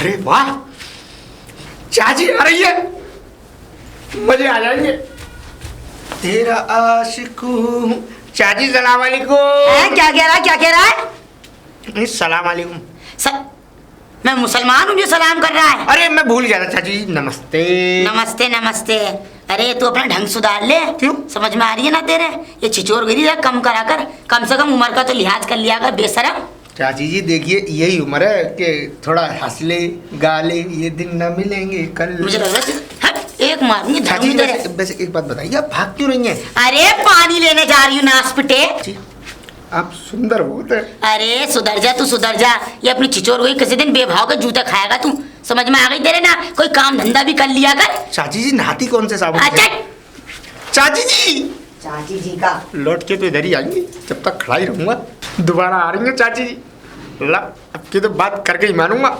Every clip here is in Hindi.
अरे वाह, चाची आ रही है, मजे आ जाएंगे। तेरा आशिक हूँ। चाची सलाम वालेकुम। क्या कह रहा है, क्या कह रहा है? नहीं, सलाम वालेकुम। मैं मुसलमान हूँ जो सलाम कर रहा है? अरे मैं भूल गया था चाची जी, नमस्ते। नमस्ते नमस्ते। अरे तू अपना ढंग सुधार ले। क्यों? समझ में आ रही है ना तेरे? ये छिचोर गिरी है, कम करा कर, कम से कम उम्र का तो लिहाज कर लिया कर, बेशरम। चाची जी देखिए, यही उम्र है कि थोड़ा हंस ले गा ले, ये दिन न मिलेंगे कल। मुझे लग रहा है एक मारूंगी चाची जी, तेरे। वैसे एक बात बताइए, आप भाग क्यों रही हैं? अरे पानी लेने जा रही हूँ नासपिटे। आप सुंदर बहुत है। अरे सुधर जा तू, सुधर जा। ये अपनी छिचोर हुई, किसी दिन बेभाव के जूते खाएगा तू। समझ में आ गई तेरे ना? कोई काम धंधा भी कर लिया कर। चाची जी नहाती कौन से साबुन से? अच्छा चाची जी, चाची जी का लौट के तो इधर ही आएंगी, जब तक खड़ा ही रहूंगा। दोबारा आ रही है चाची जी, ला अब की तो बात करके ही मानूंगा।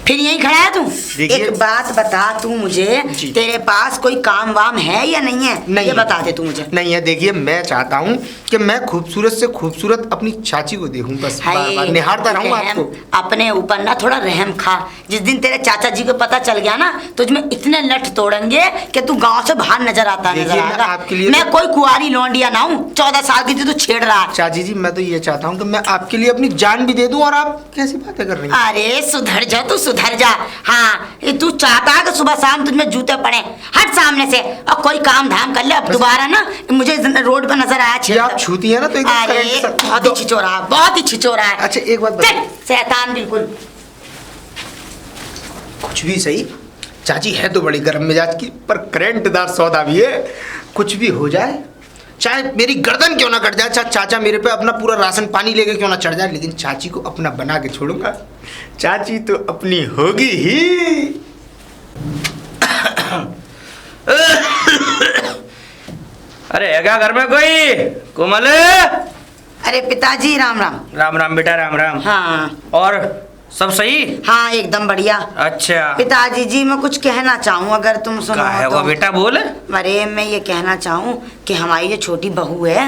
फिर यहीं खड़ा है तू? देखिए- एक बात बता तू मुझे, तेरे पास कोई काम वाम है या नहीं है? नहीं, ये बता दे तू मुझे। नहीं है। देखिए, मैं चाहता हूँ कि मैं खूबसूरत से खूबसूरत अपनी चाची को देखूं, बस बार बार निहारता रहूं आपको। अपने ऊपर ना थोड़ा रहम खा। जिस दिन तेरे चाचा जी को पता चल गया ना, तुझमें इतने लठ तोड़ेंगे कि तू गांव से बाहर नजर आता नजर देखिए, आएगा। आपके लिए मैं कोई कुंवारी लौंडिया ना हूँ, 14 साल की थी तू छेड़ रहा है। चाची जी, मैं तो ये चाहता हूँ कि मैं आपके लिए अपनी जान भी दे दूं, और आप कैसी बातें कर रही हैं? अरे सुधर जा तू, सुधर जा। हाँ, ये तू चाहता है कि सुबह शाम तुझमें जूते पड़े, हट सामने से और कोई काम धाम कर ले। अब दोबारा ना मुझे रोड पर नजर आया ये आप छूती है ना तो एकदम अरे करंट सा- बहुत ही छिचोरा है, बहुत ही छिचोरा है। अच्छा एक बात बताइए, शैतान बिल्कुल। कुछ भी सही, चाची है तो बड़ी गर्म मिजाज की, पर करेंटदार सौदा भी है। कुछ भी हो जाए, चाहे मेरी गर्दन क्यों ना कट जाए, चाहे चाचा मेरे पे अपना पूरा राशन पानी लेके क्यों ना चढ़ जाए, लेकिन चाची को अपना बना के छोड़ूंगा। चाची तो अपनी होगी ही। अरे है क्या घर में कोई? कोमल? अरे पिताजी राम राम। राम राम बेटा, राम राम। हाँ और सब सही? हाँ एकदम बढ़िया। अच्छा, पिताजी जी मैं कुछ कहना चाहूँ अगर तुम सुनो क्या है तो। वो बेटा, बोल। अरे मैं ये कहना चाहूँ कि हमारी जो छोटी बहू है,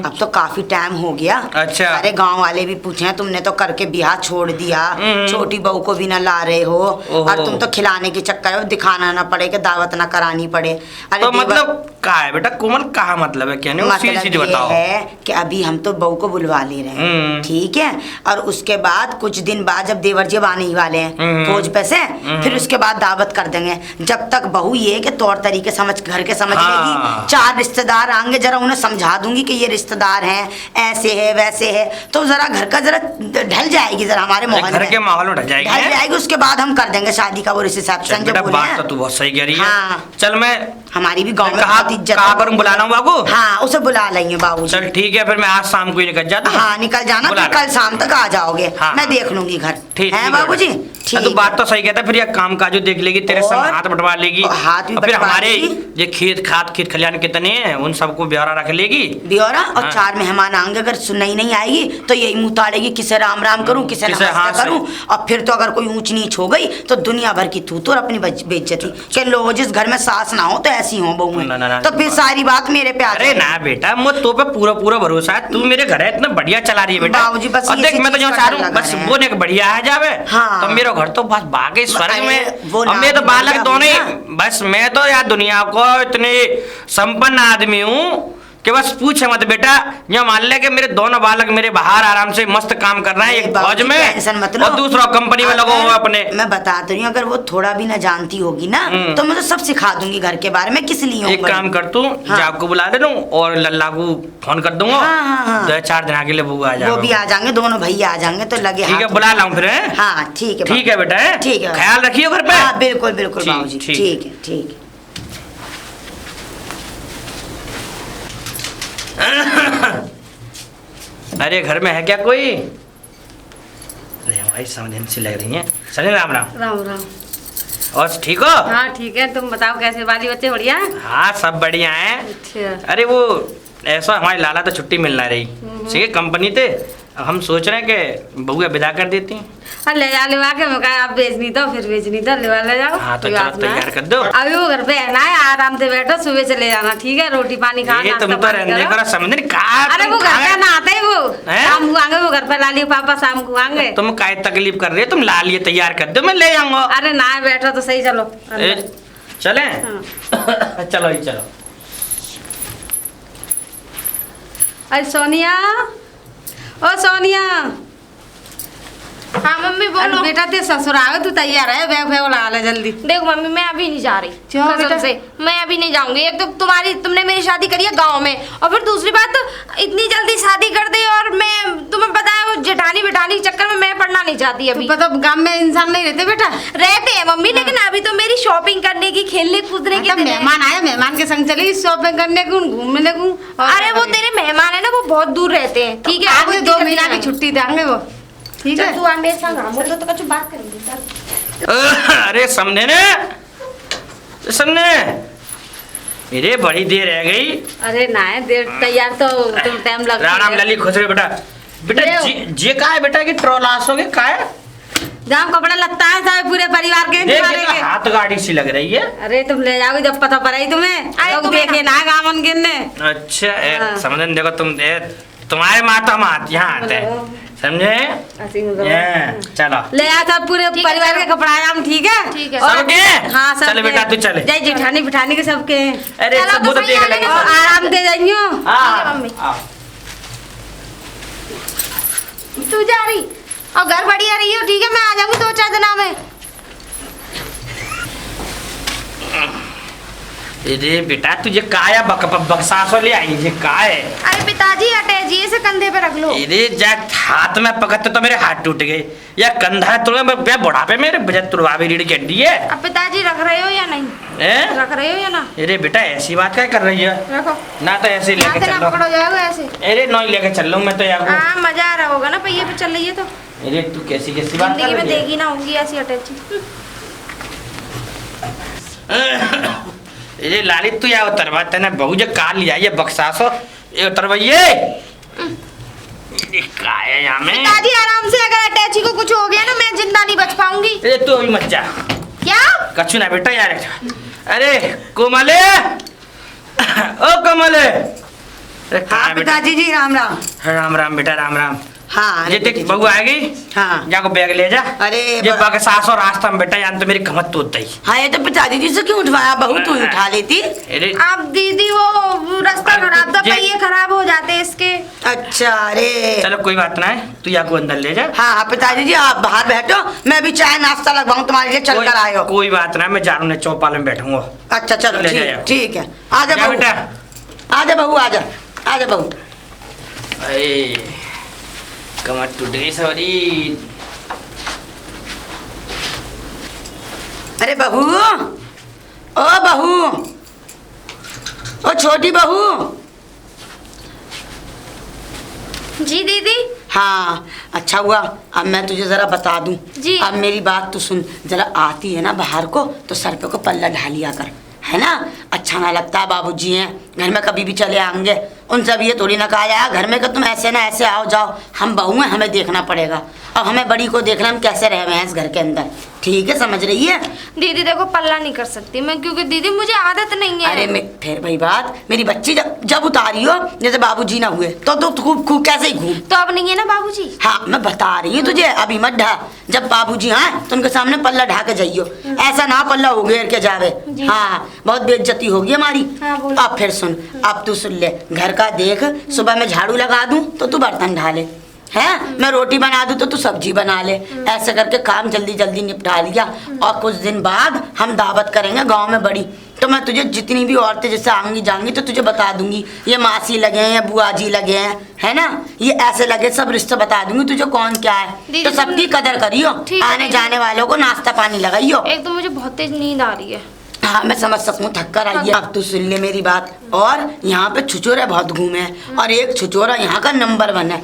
अब तो काफी टाइम हो गया। अच्छा। अरे गांव वाले भी पूछे हैं, तुमने तो करके ब्याह छोड़ दिया, छोटी बहू को भी ना ला रहे हो, और तुम तो खिलाने के चक्कर में दिखाना ना पड़े कि दावत ना करानी पड़े। अरे तो मतलब क्या है बेटा कोमल, कहा मतलब है, कहने को सीधी सीधी बताओ। है कि अभी हम तो बहू को बुलवा ले रहे हैं, ठीक है, और उसके बाद कुछ दिन बाद जब देवर जी आने ही वाले हैं फौज पे से, फिर उसके बाद दावत कर देंगे। जब तक बहू ये कि तौर तरीके समझ घर के समझ लेगी, 4 रिश्तेदार आएंगे, जरा उन्हें समझा दूंगी कि ये रिश्तेदार हैं, ऐसे है वैसे है, तो जरा घर का जरा ढल जाएगी, जरा हमारे माहौल घर के माहौल में ढल जाएगी। उसके बाद हम कर देंगे शादी का वो रिसेप्शन। बेटा बात तो तू बहुत सही कह रही है। हाँ। चल मैं हमारी भी गाँव में कहा इज्जत करूँ, बुला लाऊं बाबू? हाँ उसे बुला लेंगे बाबू। चल ठीक है, फिर मैं आज शाम को ही निकल जाता हूं। हाँ निकल जाना, फिर कल शाम तक आ जाओगे। हाँ, मैं देख लूंगी घर। ठीक है बाबू जी? तू बात तो सही कहता है, फिर ये काम काज देख लेगी, तेरे संग हाथ बंटवा लेगी, हाथ भी और फिर बंटवा हमारे लेगी। ये खेत खलियान कितने हैं उन सबको ब्यौरा रख लेगी, ब्यौरा। और हाँ। 4 मेहमान आएंगे, अगर सुनई नहीं आएगी तो यही मुंह ताड़ेगी, किसे राम राम करूं, किसे नमस्ते करूं, और फिर तो अगर कोई ऊंच नीच हो गई तो दुनिया भर की तू तो अपनी बेइज्जती के लो। जिस घर में सास ना हो तो ऐसी हो बहू है, तो फिर सारी बात मेरे पे आ जाए। अरे ना बेटा, मुझे तो पे पूरा पूरा भरोसा है, तू मेरे घर है, इतना बढ़िया चला रही है बेटा। बाबूजी बस और देख मैं तो जो चाह रहा हूँ बस वो ने बढ़िया आ जावे, हाँ। तो मेरा घर तो बस भागे स्वर्ग में। वो और मैं तो नाम बालक बढ़िया दोनों हुई ही, बस मैं तो यार दुनिया को इतने संपन्न आदमी हूँ कि बस पूछे मत बेटा। ये मान ले कि मेरे दोनों बालक मेरे बाहर आराम से मस्त काम कर रहे हैं, एक फौज में और दूसरा कंपनी में लगा हुआ अपने। मैं बता तो रही हूँ, अगर वो थोड़ा भी ना जानती होगी ना तो मैं तो सब सिखा दूंगी घर के बारे में, किस लिए। एक काम कर तू, जाग को बुला दे दूं और लल्ला को फोन कर दूंगा, 2-4 दिन के लिए वो आ जाएगा। वो भी आ जाएंगे, दोनों भैया आ जाएंगे, तो लगे ठीक है, बुला लाऊं फिर। हाँ ठीक है, ठीक है बेटा, ठीक है, ख्याल रखियो घर पे। हाँ बिल्कुल बिल्कुल बाबूजी, ठीक है ठीक है। अरे घर में है क्या कोई? अरे हमारी समझन सी लग रही है। चले राम राम। राम राम। और ठीक हो? हाँ ठीक है, तुम बताओ कैसे, बाली बच्चे बढ़िया? हाँ सब बढ़िया है। अच्छा। अरे वो ऐसा हमारी लाला तो छुट्टी मिलना रही, ठीक है, कंपनी थे अब हम सोच रहे हैं कि बहुआ विदा कर देती हैं। और ले जा लेवा के मैं कहा आप बेचनी तो फिर बेचनी तो लेवा ले जाओ। हाँ तो कोई चलो बात ना है। तैयार कर दो। अभी वो घर पे है ना, आराम से बैठो, सुबह चले जाना, ठीक है? रोटी पानी खा, ये नाश्ता तुम तो पानी रहने करो। करो, समझ नहीं कहा अरे वो घर पे ना आते ही वो हैं? शाम को आएंगे, वो घर पे ला लिए पापा, शाम को आएंगे। तुम काय तकलीफ कर रही हो, तुम ला लिए तैयार कर दो, मैं ले जाऊंगा। अरे ना बैठो तो सही, चलो अंदर। चले हाँ। चलो ही चलो। अरे सोनिया, ओ सोनिया। हाँ मम्मी बोलो। बेटा ते ससुर आवे, तू तैयार है? बैग वैग लगा ले जल्दी। देखो मम्मी मैं अभी नहीं जा रही, क्यों कसम बेटा? से मैं अभी नहीं जाऊंगी। एक तो तुमने मेरी शादी करी है गांव में, और फिर दूसरी बात इतनी जल्दी शादी कर दी, और मैं तुम्हें पता है वो जेठानी बेठानी के चक्कर में मैं पढ़ना नहीं चाहती अभी। पता गांव में इंसान नहीं रहते बेटा? रहते हैं मम्मी, लेकिन अभी तो मेरी शॉपिंग करने की, खेलने कूदने की मतलब दिन है। मेहमान आए, मेहमान के संग चलेगी शॉपिंग करने को, घूमने को। अरे वो तेरे मेहमान है ना, वो बहुत दूर रहते हैं, ठीक है? आगे 2 महीना की छुट्टी देंगे वो, ठीक है? तू आ मेरे संग, हम तो कुछ बात करेंगे। चल अरे समझे ने, समझे मेरे बड़ी देर रह गई। अरे ना है देर, तैयार तो तुम टाइम लग राम राम लली खुश रहे बेटा। बेटा जे का है बेटा की ट्रोलास हो गए का है? जहाँ कपड़ा लगता है सारे पूरे परिवार के देख तुम्हारे बेटा, के। हाथ गाड़ी सी लग रही है। अरे तुम ले जाओगे जब पता पड़ा ही तुम्हें। अरे लोग तुम्हें देखे ना गावन गिनने। अच्छा हाँ। समझे देखो तुम तुम्हारे माता मात यहाँ आते हैं, समझे? ऐसे ही मतलब। ये, चलो ले आ सब पूरे ठीक है, परिवार के चलो। कपड़ा आए हम, ठीक है? ठीक है। और- सबके? हाँ सब चल बेटा, तू चले। जय जेठानी बिठानी के सबके। अरे चलो सब तो वो तो सही देख आ लेंगे। गए। और आराम दे जाइयो। हाँ, ठीक है, मम्मी। हाँ। तू जा रही और घर बढ़िया रही हो, ठीक है? मैं आ जाऊंगी 2-4 दिनों में। अरे बेटा तुझे काया बक्सासो ले आई ये का है? अरे पिताजी अटैची से कंधे पे रख लो। अरे जा हाथ में पकड़ते तो मेरे हाथ टूट गए, या कंधा तुड़वा मैं बुढ़ापे मेरे बजट तुड़वा भी रीढ़ की हड्डी है। अब पिताजी रख रहे हो या नहीं? हैं? रख रहे हो या ना? अरे बेटा ऐसी बात क्या कर रही है? रखो। ना तो ऐसे ही लेके हाथ चल ना लो। पकड़ो जाएगा ऐसे। अरे नहीं लेके चल लूँ मैं तो यार। हाँ मजा आ रहा होगा ना, पहिए पे चल रही है तो। अरे तू कैसी कैसी बात जिंदगी कर में रही है? देखी ना होंगी ऐसी अटैची। अरे लाली तू या उतरवा तेने बहू जो काल लिया ये बक्सासो ये उतरवाइए। का है यहाँ में? पिताजी आराम से, अगर अटैची को कुछ हो गया ना मैं जिंदा नहीं बच पाऊंगी। अरे तू अभी मत जा, क्या? कछु ना बेटा यार। अरे कोमले, ओ कोमले। अरे कहाँ हाँ है बेटा? पिताजी जी राम राम। राम राम बेटा राम राम। हाँ ये देख बहू आ गई। हाँ। जाको बैग ले जा। अरे ये बक्सासो रास्ता में बेटा यार तो मेरी कमर तोड़ दी। हाँ ये तो पिताजी जी से क्यों उठवाया, बहू तू ही उठा लेती। अरे अब दीदी वो रास्ता खराब था, ये- पहिए खराब हो जाते इसके। अच्छा अरे चलो कोई बात ना है, तू या को अंदर ले जा। हाँ हाँ पिताजी जी आप बाहर बैठो, मैं भी चाय नाश्ता लगवाऊं तुम्हारे लिए, चल कर आयो। कोई बात ना, मैं जा रहा हूँ चौपाल में बैठूंगा। अच्छा चलो ले ठीक जाओ। ठीक है। आजा जा बहू, बेटा। आजा बहू, आजा आजा बहू। अरे कमर टूट गई सॉरी। अरे बहू, ओ बहू, ओ छोटी बहू। जी दीदी। हाँ अच्छा हुआ, अब मैं तुझे जरा बता दूं। जी। अब मेरी बात तो सुन, जरा आती है ना बाहर को तो सर पे को पल्ला ढालिया कर, है ना? अच्छा ना लगता, बाबूजी हैं घर में, कभी भी चले आएंगे, उनसे अब ये थोड़ी ना कहा जाए घर में कि तुम ऐसे ना ऐसे आओ जाओ। हम बहू हैं, हमें देखना पड़ेगा, और हमें बड़ी को देखना हम कैसे रहे हुए हैं इस घर के अंदर, ठीक है? समझ रही है? दीदी देखो पल्ला नहीं कर सकती मैं, क्योंकि दीदी मुझे आदत नहीं है। अरे फिर भाई बात, मेरी बच्ची जब उतारी हो जैसे बाबूजी ना हुए तो खूब कैसे ही घूम। तो अब नहीं है ना बाबूजी? हाँ मैं बता रही हूँ तुझे, अभी मत ढा, जब बाबूजी हाँ तो उनके सामने पल्ला ढा के जाइयो, ऐसा ना पल्ला हो घेर के जावे। हाँ बहुत बेइज्जती होगी हमारी। हाँ, बोलो। अब फिर सुन, अब तू सुन ले, घर का देख, सुबह मैं झाड़ू लगा दूं तो तू बर्तन ढा ले, है? मैं रोटी बना दूं तो तू सब्जी बना ले, ऐसे करके काम जल्दी जल्दी निपटा लिया। और कुछ दिन बाद हम दावत करेंगे गांव में बड़ी, तो मैं तुझे जितनी भी औरतें जैसे आएंगी जाएंगी तो तुझे बता दूंगी, ये मासी लगे हैं या बुआ जी लगे हैं, है ना? ये ऐसे लगे, सब रिश्ते बता दूंगी तुझे कौन क्या है। दीदी, तो सबकी कदर करियो, ठीक है, आने दीदी। जाने वालों को नाश्ता पानी लगाइयो। एक तो मुझे बहुत तेज नींद आ रही है। हाँ मैं समझ सकूँ, थक कर आई है। अब तू सुन ले मेरी बात, और यहाँ पे छुचोरे बहुत घूमे हैं, और एक छुचोरा यहाँ का नंबर 1 है।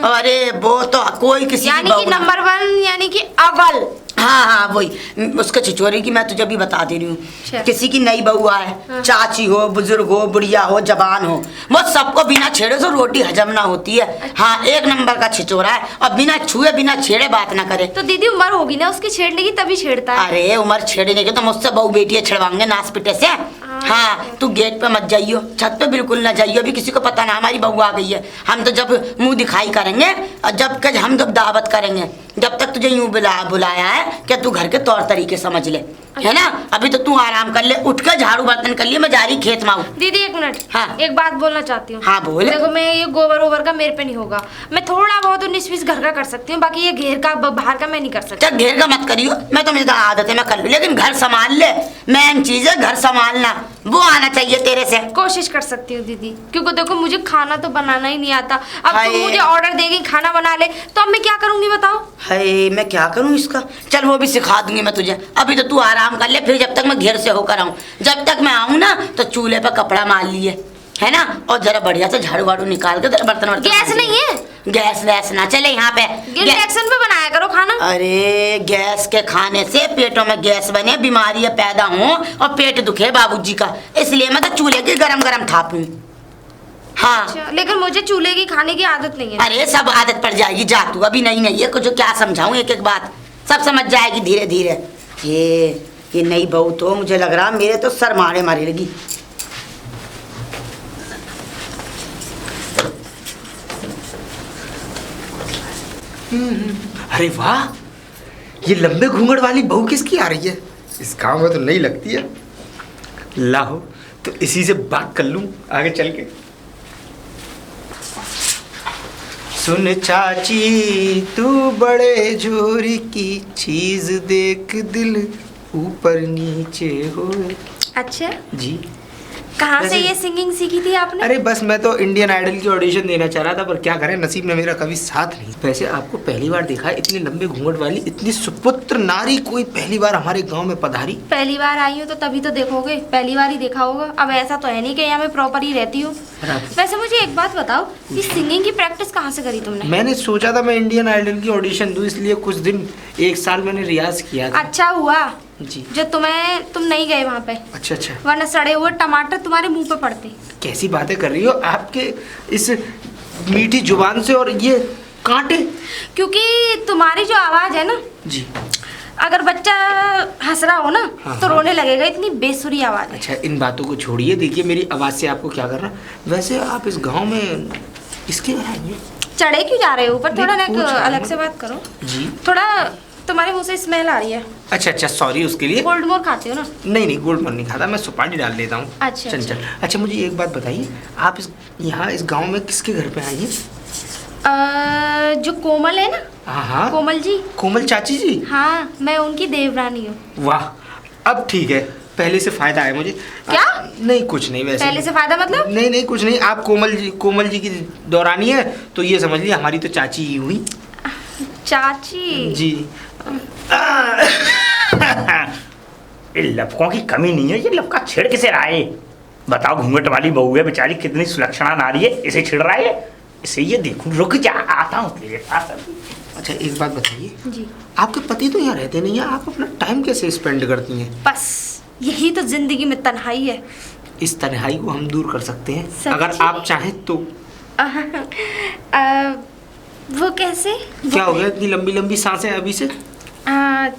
अरे वो तो कोई किसी की यानी बहू कि ना- नंबर 1 यानी कि अव्वल। हाँ हाँ वही उसके छिछोरे की मैं तुझे भी बता दे रही अच्छा। हूँ। किसी की नई बहू आए, हाँ। चाची हो, बुजुर्ग हो, बुढ़िया हो, जवान हो, वो सबको बिना छेड़े से रोटी हजम ना होती है। हाँ, एक नंबर का छिछोरा है और बिना छुए बिना छेड़े बात ना करे। तो दीदी उम्र होगी ना उसकी छेड़ने की, तभी छेड़ता है। अरे उम्र छेड़ने के तो मुझसे बहू बेटी छेड़वाएंगे नास पिटे से। हाँ, तू गेट पे मत जाइयो, छत पे बिल्कुल ना जाइयो, अभी किसी को पता ना हमारी बहू आ गई है। हम तो जब मुंह दिखाई करेंगे और हम जब दावत करेंगे, जब तक तुझे यूं बुलाया है कि तू घर के तौर तरीके समझ ले, है ना। अभी तो तू आराम कर ले, उठ कर झाड़ू बर्तन कर लिए, मैं जा रही खेत में हूँ। दीदी एक मिनट, हाँ। एक बात बोलना चाहती हूँ। हाँ बोल। देखो मैं ये गोबर ओबर का मेरे पे नहीं होगा, मैं थोड़ा बहुत 19-20 घर का कर सकती हूँ, बाकी ये घेर का बाहर का मैं नहीं कर सकती। चल घेर का मत करियो, मैं तो मेरी आदत है मैं कर लूँ, लेकिन घर संभाल ले। मेन चीज है घर संभालना, वो आना चाहिए तेरे से। कोशिश कर सकती हूँ दीदी, क्योंकि देखो मुझे खाना तो बनाना ही नहीं आता। अब हाय। तुम मुझे ऑर्डर देगी खाना बना ले, तो अब मैं क्या करूंगी बताओ। हाय, मैं क्या करूँ इसका। चल वो भी सिखा दूंगी मैं तुझे, अभी तो तू आराम कर ले, फिर जब तक मैं घेर से होकर आऊँ, जब तक मैं आऊँ ना तो चूल्हे पर कपड़ा मार लिए, है ना, और जरा बढ़िया से झाड़ू वाड़ू निकाल के बर्तन वर्तन। गैस नहीं है? गैस वैस ना चले यहाँ पे। इंडक्शन पे बनाया करो खाना। अरे गैस के खाने से पेटों में गैस बने, बीमारियां पैदा हों और पेट दुखे बाबूजी का, इसलिए मैं तो चूल्हे की गरम गरम थापूं। हाँ। अच्छा, लेकिन मुझे चूल्हे की खाने की आदत नहीं है। अरे सब आदत पड़ जाएगी, जा तू, अभी नहीं है कुछ, क्या समझाऊं एक एक बात, सब समझ जाएगी धीरे धीरे। ये नई बहू तो मुझे लग रहा मेरे तो सर मारे लगी। अरे वाह, ये लंबे घूंघट वाली बहू किसकी आ रही है? इस गांव में तो नहीं लगती है। लाओ तो इसी से बात कर लूं आगे चल के। सुन चाची तू बड़े जोरी की चीज देख, दिल ऊपर नीचे हो। अच्छा, जी कहाँ से वैसे- ये सिंगिंग सीखी थी आपने? अरे बस मैं तो इंडियन आइडल की ऑडिशन देना चाह रहा था, पर क्या करें नसीब में मेरा कभी साथ नहीं। वैसे आपको पहली बार देखा है इतनी लंबे घूंघट वाली इतनी सुपुत्र नारी कोई पहली बार हमारे गांव में पधारी? पहली बार आई हूँ तो तभी तो देखोगे, पहली बार ही देखा होगा। अब ऐसा तो है नहीं कि यहाँ मैं प्रॉपर ही रहती हूँ। वैसे मुझे एक बात बताओ, कि सिंगिंग की प्रैक्टिस कहाँ से करी तुमने? मैंने सोचा था मैं इंडियन आइडल की ऑडिशन दूं, इसलिए कुछ दिन 1 साल मैंने रियाज किया था। अच्छा हुआ जी। जो तुम नहीं गए वहाँ पे, अच्छा अच्छा, वरना सड़े हुए टमाटर तुम्हारे मुंह पे पड़ते। कैसी बातें कर रही हो आपके इस मीठी जुबान से, और ये कांटे। क्योंकि तुम्हारी जो आवाज है ना, जी अगर बच्चा हंस रहा हो ना हाँ, तो हाँ। रोने लगेगा, इतनी बेसुरी आवाज है। अच्छा, इन बातों को छोड़िए, देखिए मेरी आवाज़ से आपको क्या करना। वैसे आप इस गांव में इसके घर आई हैं? चढ़े क्यों जा रहे हो ऊपर? थोड़ा नहीं, ना पूछ रहा अलग हूँ। से बात करो। जी। थोड़ा तुम्हारे मुंह से स्मेल आ रही है। अच्छा अच्छा, सॉरी उसके लिए। गोल्ड मोर खाते हो ना? नहीं गोल्ड मन नहीं खाता, मैं सुपारी डाल लेता हूँ। अच्छा, चल चल। अच्छा मुझे एक बात बताइए, आप इस गांव में किसके घर पे आई हैं? जो कोमल है ना, हाँ हाँ, कोमल जी। कोमल चाची जी। हाँ, मैं उनकी देवरानी हूँ। वाह, अब ठीक है, पहले से फायदा है मुझे। क्या? नहीं कुछ नहीं, वैसे पहले से फायदा मतलब? नहीं कुछ नहीं, आप कोमल जी की दौरानी है तो ये समझ लिया हमारी तो चाची ही हुई। चाची जी। ये लपकों की कमी नहीं है, ये लपका छेड़ किसे रहा है? बताओ, घूंघट वाली बहू है बेचारी, कितनी सुलक्षणा नारी है, इसे छेड़ रहा है? इसे ये देखूं, रुक जा, आता हूँ तेरे पास अभी। अच्छा एक बात बताइए, जी, आपके पति तो यहाँ रहते नहीं है, आप अपना टाइम कैसे स्पेंड करती हैं? बस यही तो जिंदगी में तन्हाई है। इस तन्हाई को हम दूर कर सकते हैं सच्ची? अगर आप चाहें तो। वो कैसे? क्या हो गया, इतनी लंबी लंबी सांसें अभी से?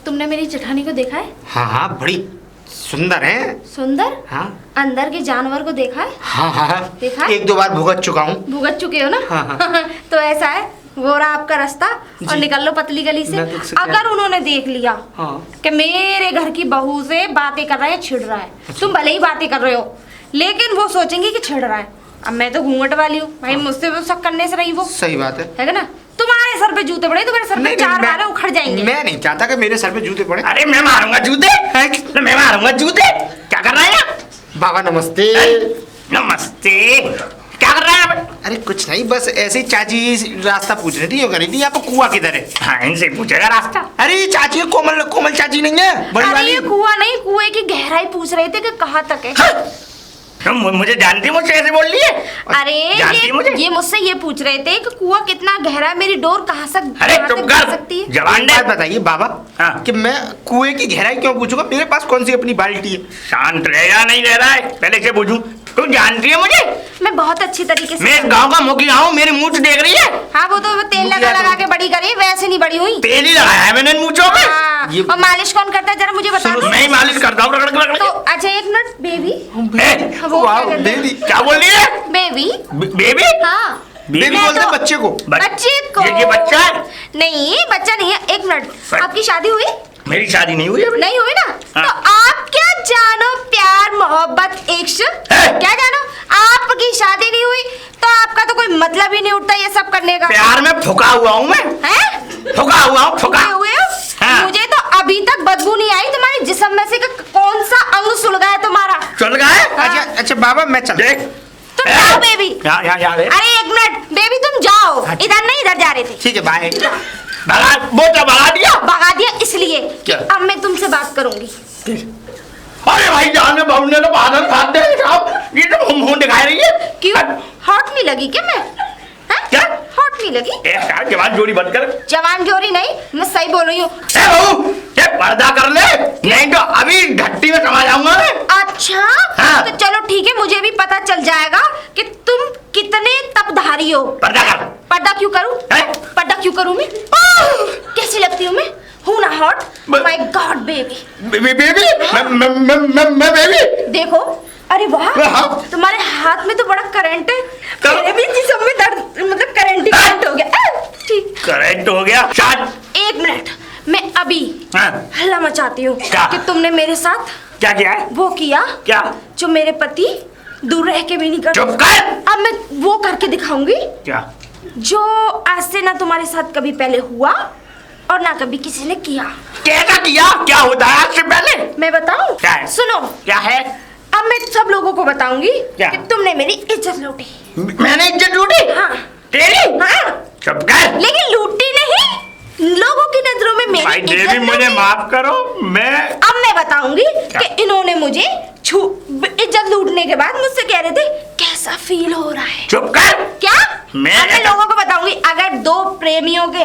तुमने मेरी जेठानी को देखा है? हाँ बड़ी सुंदर है। सुंदर? हाँ अंदर के जानवर को देखा है? हाँ देखा है? 1-2 बार भुगत चुका हूँ। भुगत चुके हो ना? हाँ। तो ऐसा है, वो रहा आपका रास्ता और जी। निकल लो पतली गली से। मैं तो उससे क्या- अगर उन्होंने देख लिया हाँ। कि मेरे घर की बहू से बातें कर रहा है, छिड़ रहा है, तुम भले ही बातें कर रहे हो, लेकिन वो सोचेंगे कि छिड़ रहा है। अब मैं तो घूंघट वाली हूँ भाई, मुझसे वो शक करने से रही वो, सही बात है ना? तुम्हारे सर पे जूते पड़े, तुम्हारे सर पे 4 बार उखड़ जाएंगे। मैं नहीं चाहता कि मेरे सर पे जूते पड़े। अरे मैं मारूंगा जूते, मैं मारूंगा जूते। क्या कर रहा है? बाबा नमस्ते। नमस्ते, क्या कर रहा है? अरे कुछ नहीं, बस ऐसे ही चाची रास्ता पूछ रही थी, यो करी थी यहाँ पे कुआं किधर है। हाँ, इनसे पूछेगा रास्ता। अरे चाची कोमल चाची नहीं है बड़ी अरे वाली? ये कुआं नहीं, कुएं की गहराई पूछ रहे थे कि कहाँ तक है। मुझे जानती, मुझसे ऐसे बोल रही है? अरे जानती मुझे? ये मुझसे ये पूछ रहे थे कि कुआं कितना गहरा है, मेरी डोर कहाँ से अरे चुप कर, सकती है। जवान बात दे। बताइए बाबा, हाँ। कि मैं कुएं की गहराई क्यों पूछूंगा? मेरे पास कौन सी अपनी बाल्टी है? शांत रह या नहीं रह रहा है, पहले से पूछूं। तू जानती है मुझे? मैं बहुत अच्छी तरीके से मैं इस गांव का मुखिया हूँ, मेरी मूछ देख रही है? हाँ वो तो तेल मुखिया लगा तो- के बड़ी करी, वैसे नहीं बड़ी हुई। तेल ही लगाया है मैंने इन मूछों पे। हाँ, ये- और मालिश कौन करता है जरा मुझे बता दो। मैं ही मालिश करता हूँ रगड़ रगड़ तो के। अच्छा एक मिनट बेबी, ए, वो वाह, क्या कहते हैं? बेबी। क्या बोल रही है? Baby baby? हाँ बेबी मैं बोलते तो- हैं बच्चे को। बच्चे को। ये बच्चा है? नहीं बच्चा नहीं है। एक मिनट, सर। आपकी शादी हुई? मेरी शादी नहीं हुई अभी। नहीं हुई ना? हाँ। तो आप क्या जानो प्यार मोहब्बत इश्क? है? क्या जानो? आपकी शादी नहीं हुई तो आपका तो कोई मतलब ही नहीं उठता ये सब करने का। प्यार में फुका हुआ हूँ मैं, हैं? फुका हुआ हूँ, फुका। हुए हो? हाँ। मुझे तो अभी तक बदबू नहीं आई तुम्हारे जिस्म में से कि कौन सा अंग सुलगा है तुम्हारा। चल गया है? अच्छा अच्छा बाबा, मैं चल। देख तुम जाओ बेबी। यहाँ अरे एक मिनट बेबी, तुम जाओ। इधर नहीं, इधर जा रहे थे। ठीक है, बाय। भगा, वो तो भगा दिया। भगा दिया इसलिए कि क्या? अब मैं तुमसे बात करूंगी। अरे भाई जान बहू ने तो बादल खाते हैं साहब, ये तो मुंह दिखाई रही है। क्यों? हॉट नहीं लगी क्या मैं? हैं? क्या? हॉट नहीं लगी? ए यार जवान जोड़ी बंद कर। जवान जोरी नहीं, मैं सही बोल रही हूँ। ए बहू, ये पर्दा कर ले, नहीं तो अभी घट्टी में समा जाऊंगा मैं। अच्छा हाँ। तो चलो ठीक है, मुझे भी पता चल जाएगा कि तुम कितने तपधारी हो। पर्दा कर। पर्दा क्यों करूं? हैं? पर्दा क्यों करूं मैं? कैसी लगती हूँ मैं? हूं ना hot? My God baby. Baby, मैं बेबी। देखो, अरे वाह, हाँ। तुम्हारे हाथ में तो बड़ा करंट है। करो। मेरे भी जिस्म में दर्द, मतलब करंट ही करंट हो गया। ठीक। करेक्ट हो गया। शाट। एक मिनट, मैं अभी हाँ। हल्ला मचाती हूँ क्या? कि तुमने मेरे साथ क्या किया है? वो किया क्या? जो मेरे पति दूर रह के भी नहीं करते। चुप कर। अब मैं वो करके दिखाऊंगी क्या? जो आज से ना तुम्हारे साथ कभी पहले हुआ और ना कभी किसी ने किया। कैसा किया? क्या होता है आज से पहले? मैं बताऊं? क्या है? सुनो, क्या है? अब मैं सब लोगों को बताऊंगी क्या? कि तुमने मेरी इज्जत लूटी। मैंने इज्जत लूटी? हाँ। तेरी? हाँ, चुप कर। लेकिन लूटी नहीं, लोगों की नजरों में मेरी भाई इज्जत देवी मुझे लूटी। माफ करो, मैं अब मैं बताऊंगी क्या? कि इन्होंने मुझे इज्जत लूटने के बाद मुझसे कह रहे थे कैसा फील हो रहा है। चुप कर। क्या? मैं- अब मैं लोगों को बताऊंगी, अगर दो प्रेमियों के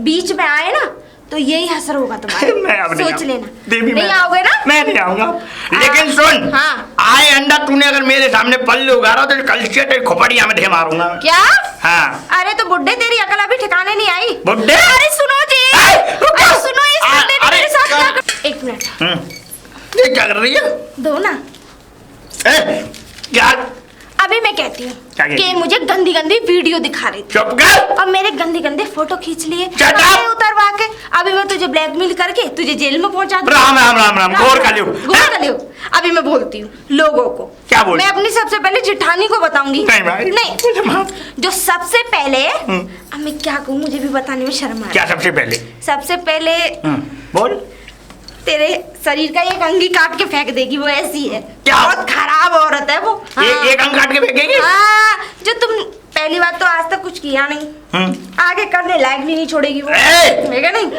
बीच में आए ना तो यही असर होगा तुम्हारा। मैं अब नहीं सोच आऊं। लेना। देवी नहीं मैं- आओगे ना? मैं नहीं आऊंगा। लेकिन सुन, हाँ। आए अंडा तूने अगर मेरे सामने पल्ले उगारा तो कल से तेरी खोपड़िया में दे मारूंगा। क्या? हाँ। अरे तो बुड्ढे, तेरी अकल अभी ठिकाने नहीं आई। बुड्ढे? अरे सुनो जी, रुको। अरे सुनो, इस आ- बुड्ढे ने अरे मेरे साथ क्या- क्या कर- एक मिनट ये क्या कर रही है? दो ना। ए, क्या? अभी मैं कहती हूँ क्या कहती कि है? मुझे गंदी गंदी वीडियो दिखा रही थी चुप कर। और मेरे गंदे गंदे फोटो खींच लिए, Shut up! सारे उतरवा के। अभी मैं तुझे ब्लैकमेल करके तुझे जेल में पहुंचा दूँ। राम राम राम राम, घोर कलयुग। घोर कलयुग। अभी मैं बोलती हूँ लोगों को। क्या बोल? मैं अपनी सबसे पहले जिठानी को बताऊंगी। नहीं भाई, मुझे नहीं, माफ। जो सबसे पहले, अब मैं क्या कहूँ, मुझे भी बताने में शर्म आ रही क्या है। सबसे पहले? सबसे पहले बोल। तेरे शरीर का एक अंगी काट के फेंक देगी, वो ऐसी है। क्या? बहुत खराब औरत है वो। एक अंग काट के फेंकेगी? हाँ, जो तुम पहली बात तो आज तक कुछ किया नहीं, आगे करने लायक भी नहीं छोड़ेगी वो। ए! है क्या नहीं?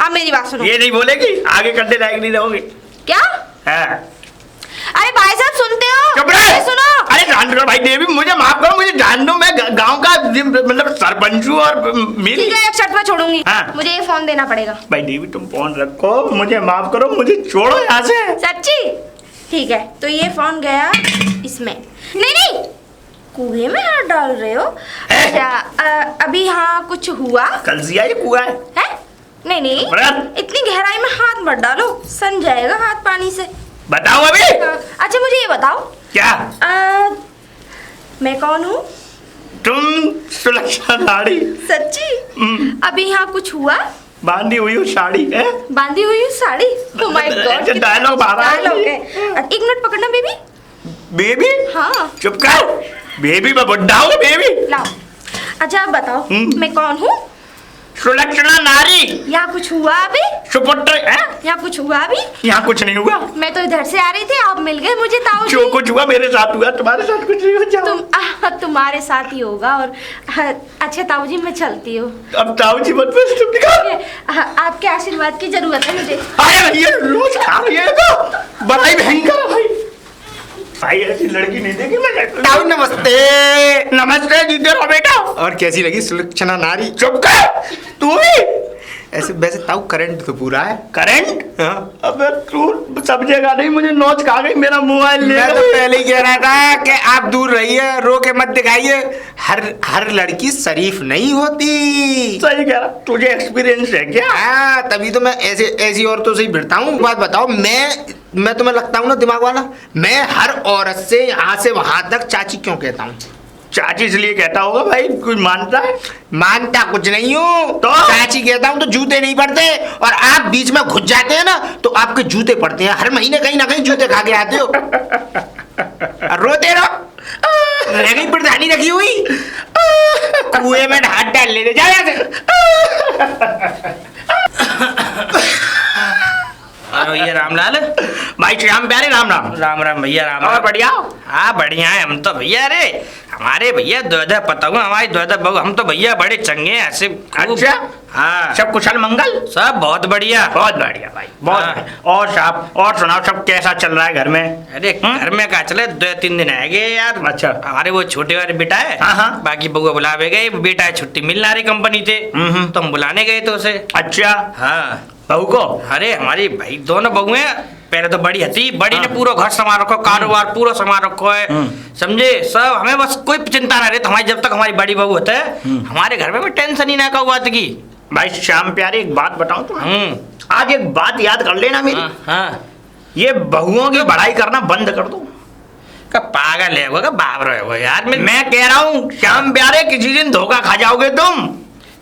अब मेरी बात सुनो। ये नहीं बोलेगी आगे करने लायक नहीं रहोगे। क्या? हाँ। अरे भाई साहब सुनते हो? चुप रहे। अरे सुनो। अरे जान दो भाई देवी, मुझे माफ करो, मुझे जान दो, मैं गांव का मतलब सरपंच हूँ और मेरी। ठीक है, एक शर्त पे छोड़ूंगी। हाँ। मुझे ये फोन देना पड़ेगा। भाई देवी तुम फोन रखो, मुझे माफ करो, मुझे छोड़ो यहाँ से। सच्ची? ठीक है, तो ये फोन गया इसमें। नहीं नहीं, कुएं में हाथ डाल रहे हो? अच्छा, अभी हाँ कुछ हुआ कल सिया ये कुआ है। है? नहीं नहीं, बराबर। इतनी गहराई में हाथ मत डालो, सन जाएगा हाथ पानी से। बताओ अभी। अच्छा मुझे ये बताओ, क्या? मैं कौन हूँ? तुम सुलक्षा साड़ी सच्ची? अभी यहाँ कुछ हुआ? बांधी हुई हो साड़ी है? बांधी हुई हूँ साड़ी? Oh my God, ऐसे डायलॉग बाहर आ रही डायलॉग है। है। एक मिनट पकड़ना बेबी। बेबी? हाँ। चुप कर। बेबी मैं बुढ़ा हूँ बेबी। लाओ। अच्छा आप बताओ, मैं कौन हूँ? सुलक्षणा नारी। यहाँ कुछ हुआ अभी? सुपुत्र है? यहाँ कुछ हुआ अभी? यहाँ कुछ नहीं हुआ। मैं तो इधर से आ रही थी, आप मिल गए मुझे ताऊ जी। जो कुछ हुआ मेरे साथ हुआ, तुम्हारे साथ कुछ नहीं हो। जाओ। तुम्हारे साथ ही होगा। और अच्छा ताऊ जी मैं चलती हूँ। अब ताऊ जी मत बस तुम निकाल। आपके आशीर्वाद की जरूरत है मुझे। अरे ये रोज खा रही है तो बड़ा ही भयंकर है भाई। भाई ऐसी लड़की नहीं देखी मैंने। ताऊ नमस्ते। नमस्ते जीते रहो बेटा। और कैसी लगी सुलक्षणा नारी? चुप कर तू भी। ऐसे वैसे ताऊ करंट तो पूरा है। करंट? हाँ। अबे तू समझेगा नहीं, मुझे नोच खा गई, मेरा मोबाइल ले मैं तो गई। पहले ही कह रहा था कि आप दूर रहिए, रो के मत दिखाइए। हर लड़की शरीफ नहीं होती। सही कह रहा, तुझे एक्सपीरियंस है क्या? हाँ, तभी तो मैं ऐसी औरतों से ही भिड़ता हूँ। बात बताओ, मैं तुम्हें लगता हूँ ना दिमाग वाला? मैं हर औरत से यहाँ से वहां तक चाची क्यों कहता हूँ? चाची इसलिए कहता होगा भाई, कुछ मानता है? मानता कुछ नहीं हूँ तो? चाची कहता हूँ तो जूते नहीं पड़ते, और आप बीच में घुस जाते हैं ना तो आपके जूते पड़ते हैं। हर महीने कहीं ना कहीं जूते खा के आते हो। और रोते रहो। रह गई प्रधानी रखी हुई, कुएं में हाथ डाल ले जा यहाँ से। अरे भैया रामलाल। भाई श्याम प्यारे, राम राम। राम राम भैया, राम और राम। बढ़िया? हाँ बढ़िया है हम तो भैया। अरे हमारे भैया द्वैधा पता हुआ, हमारी द्वैधा बहू, हम तो भैया बड़े चंगे हैं ऐसे। अच्छा? हाँ सब कुशल मंगल? सब बहुत बढ़िया। बहुत बढ़िया भाई, बहुत हाँ। बढ़िया। और साहब और सुनाओ, सब कैसा चल रहा है घर में? अरे घर में क्या चले, 2-3 दिन आएंगे यार। अच्छा। हमारे वो छोटे वाले बेटा है, हाँ, हाँ। बाकी बउआ बुलावे गए। बेटा है छुट्टी मिल रही कंपनी से, तो हम बुलाने गए तो उसे। अच्छा, हाँ बहू को? अरे हमारी भाई दोनों बहुएं, पहले तो बड़ी हती, बड़ी ने हाँ। पूरा घर संभाल रखो, कारोबार पूरा संभाल रखो है, समझे सब। हमें बस कोई चिंता ना रहे, तो हमारी जब तक हमारी बड़ी बहू होते है हमारे घर में टेंशन ही ना का बात की। भाई श्याम प्यारे, एक बात बताऊं तुम्हें? आज एक बात याद कर लेना मेरी। हाँ ये बहुओं की बढ़ाई करना बंद कर दो। का पागल है वो, का बाबर है वो यार। मैं कह रहा हूँ श्याम प्यारे, किसी दिन धोखा खा जाओगे तुम।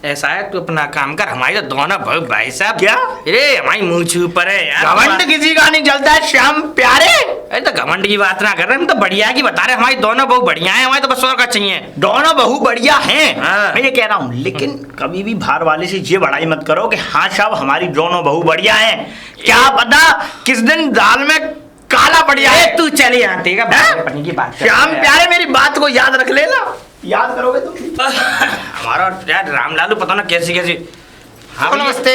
ऐसा है, तू अपना काम कर। हमारी तो दोनों भाई भाई साहब। क्या? अरे हमारी मुंह छू पर है यार। घमंड किसी का नहीं चलता है श्याम प्यारे। अरे तो घमंड की बात ना कर रहे हम, तो बढ़िया की बता रहे। हमारी दोनों बहु बढ़िया है, हमारी तो बस और का चाहिए। दोनों बहू बढ़िया हैं। हाँ। मैं ये कह रहा हूँ, लेकिन कभी भी बाहर वाले से ये बढ़ाई मत करो कि हाँ साहब हमारी दोनों बहू बढ़िया हैं। क्या पता किस दिन दाल में काला पड़ जाए। तू चले यहाँ तेगा हाँ? की बात कर। श्याम प्यारे, मेरी बात को याद रख लेना। याद करोगे तुम? हमारा यार रामलालू पता ना कैसी कैसी। हाँ भैया। नमस्ते।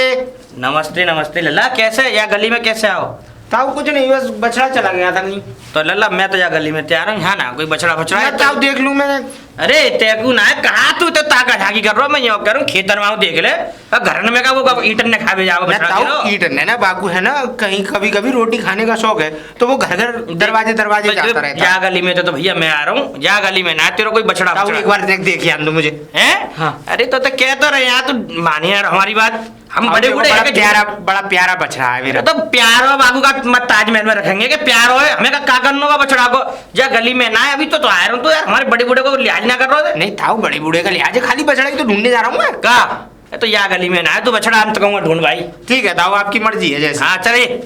नमस्ते नमस्ते लल्ला, कैसे या गली में कैसे आओ? ताऊ कुछ नहीं, बस बछड़ा चला गया था। नहीं तो लल्ला मैं तो या गली में तैयार हूँ, यहाँ ना कोई बछड़ा बछड़ा है मैं ताऊ देख लूं मैंने। अरे तेकू ना है, कहा तू तो ताका झाकी कर रहा हूँ। मैं यो कह रहा हूँ खेतर में आओ देख ले। अब घर में का वो ईटन ने खा भी जाओ मैं बछड़ा ताऊ गिरो। ईटन है ना, बाकू है ना, कहीं कभी कभी रोटी खाने का शौक है तो वो घर घर दरवाजे दरवाजे जाता रहता या है। गली में तो भैया मैं आ रहा हूँ, या गली में ना तेरा कोई बछड़ा ताऊ एक बार देख आन दो मुझे। हैं? हाँ। अरे तो कह तो रहे यार, तू मानिए यार हमारी बात। हम ताऊ बड़े देखो, बूढ़े बड़ा हैं कि प्यारा बड़ा प्यारा बछड़ा है मेरा। तो प्यार हो बाबू का मत ताजमहल में रखेंगे कि प्यार हो हमें का करना होगा बछड़ा को। जा गली में ना है, अभी तो आया हूँ तो यार हमारे बड़े बूढ़े को लिहाज ना कर रहे थे। नहीं ताऊ, बड़े बूढ़े का लिहाज है, खाली बछड़ा ही तो ढूंढने जा रहा हूँ मैं। का तो या गली में ना है, तू बछड़ा हम तो कहूँगा ढूंढ भाई। ठीक है ताऊ, आपकी मर्जी है जैसे। हाँ चलिए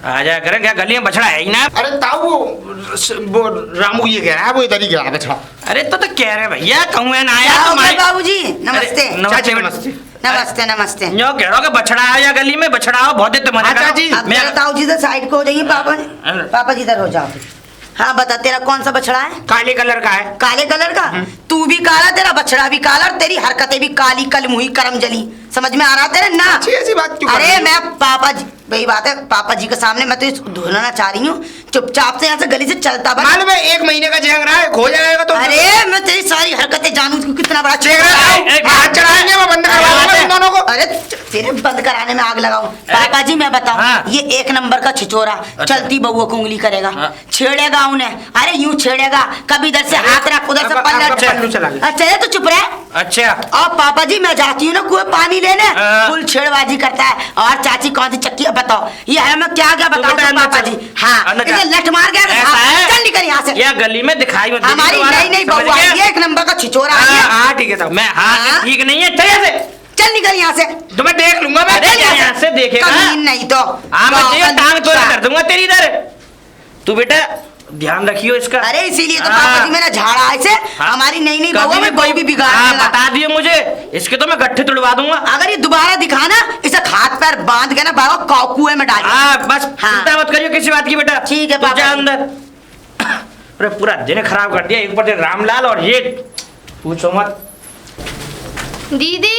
आ जाया करें, क्या गली में बछड़ा है ही ना। अरे ताऊ वो रामू ये कह रहा है वो इधर ही गया बछड़ा। अरे तो कह रहे भैया कहूँ ना आया क्या हो गया तुम्हारे। बाबूजी? नमस्ते। अरे, चाची नमस्ते। नमस्ते नमस्ते। यो कह रहा हूँ कि बछड़ा है या गली में बछड़ा हो, बहुत देर तुम्हारे हाँ, चाची। अब मेरा ताऊ जी इधर साइड को हो जाइए। पापा जी इधर हो जाओ। हाँ बता, तेरा कौन सा बछड़ा है? काले कलर का है। काले कलर का? तू भी काला, तेरा बछड़ा भी काला, और तेरी हरकतें भी काली कलमुही करम जली। समझ में आ रहा तेरे ना? अच्छी ऐसी बात क्यों कर अरे रही हो? मैं पापा जी, वही बात है, पापा जी के सामने मैं तो इस धुलाना चाह रही हूँ। चुपचाप से यहाँ से गली से चलता बन। मालूम है 1 महीने का झेंग रहा है, खो जाएगा तो। अरे मैं तेरी सारी हरकतें जानू, तू कितना बड़ा झेंग रहा है, ए, हाथ चढ़ाएंगे, मैं बंद करवा दूंगा इन दोनों को। अरे तेरे बंद कराने में आग लगाऊं। पापा जी मैं बताऊं, हाँ। ये 1 नंबर का छिचोरा चलती बहुओं को उंगली करेगा, हाँ। छेड़ेगा उन्हें। अरे यूं छेड़ेगा, कभी इधर से हाथ रख, उधर से अब पल्ला आपका पल्लू चला गया। अच्छा ये तो चुप रहे। अच्छा और पापा जी मैं जाती हूँ ना कुएं पानी लेने, हाँ। फुल छेड़बाजी करता है। और चाची कौन सी चक्की है बताओ, ये है मैं क्या क्या बताऊं बेटा, पापा अंदर जी। चल। हाँ अंदर इसे चल। लठ मार गया। ऐसा है? चल निकल यहाँ से। या गली में दिखाई मत दीजिए हमारी दोबारा, नई नई समझ बहू आई गए? है, 1 नंबर का छिचोरा आई हाँ है। हाँ ठीक है ताऊ। मैं हाँ हाँ? ठीक नहीं है, चलिए से चल निकल यहाँ से। तो मैं देख लूंगा मैं। अरे यहाँ से देखेगा। कमीन नहीं तो हाँ मैं चाहिए गाँव का टांग तो लुच्चा। कर दूंगा तेरी इधर। तू बेटा ध्यान रखियो इसका। अरे इसीलिए तो हाँ। पापा जी मैंने झाड़ा ऐसे। हाँ। हमारी नई नई कभी बहू में कोई कोई भी बिगाड़ हाँ, देगा। बता दियो मुझे, इसके तो मैं गट्ठे तुड़वा दूंगा। अगर ये दोबारा दिखाना, इसे हाथ पैर बांध के ना बाबा कुएं में डाल। हाँ बस हाँ। चिंता मत करियो किसी बात की बेटा। ठीक है तू पापा जा जी। अंदर। अरे पूरा दिन खराब कर दिया, एक पर रामलाल और ये पूछो मत। दीदी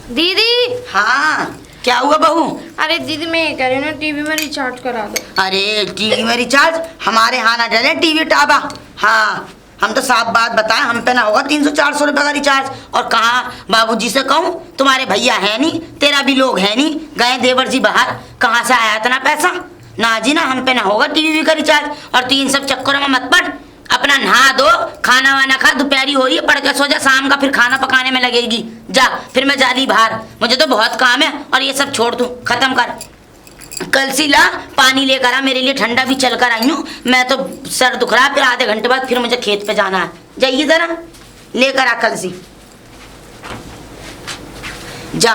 दीदी हाँ क्या हुआ बहू? अरे दीदी मैं ये कह रही हूँ ना, टीवी में रिचार्ज करा दो। अरे टीवी में रिचार्ज? हमारे यहाँ ना डले टीवी टाबा। हाँ, हम तो साफ बात बताएं, हम पे ना होगा 300-400 रुपए का रिचार्ज। और कहाँ बाबूजी से कहूँ, तुम्हारे भैया है नहीं, तेरा भी लोग है नहीं, गए देवर जी बाहर, कहाँ से आया इतना पैसा? ना जी ना, हम पे ना होगा टीवी का रिचार्ज। और तीन सब चक्करों में मत पड़, अपना नहा दो, खाना वाना खा, दोपहरी हो रही है, पढ़ के सो जा, शाम का फिर खाना पकाने में लगेगी। जा, फिर मैं जाली बाहर, मुझे तो बहुत काम है। और ये सब छोड़ तू, खत्म कर। कल सी ला पानी लेकर आ, मेरे लिए ठंडा भी चल कर आई हूँ। मैं तो सर दुख रहा, फिर आधे घंटे बाद फिर मुझे खेत पे जाना है। जाइए जरा, लेकर आ कल सी। जा,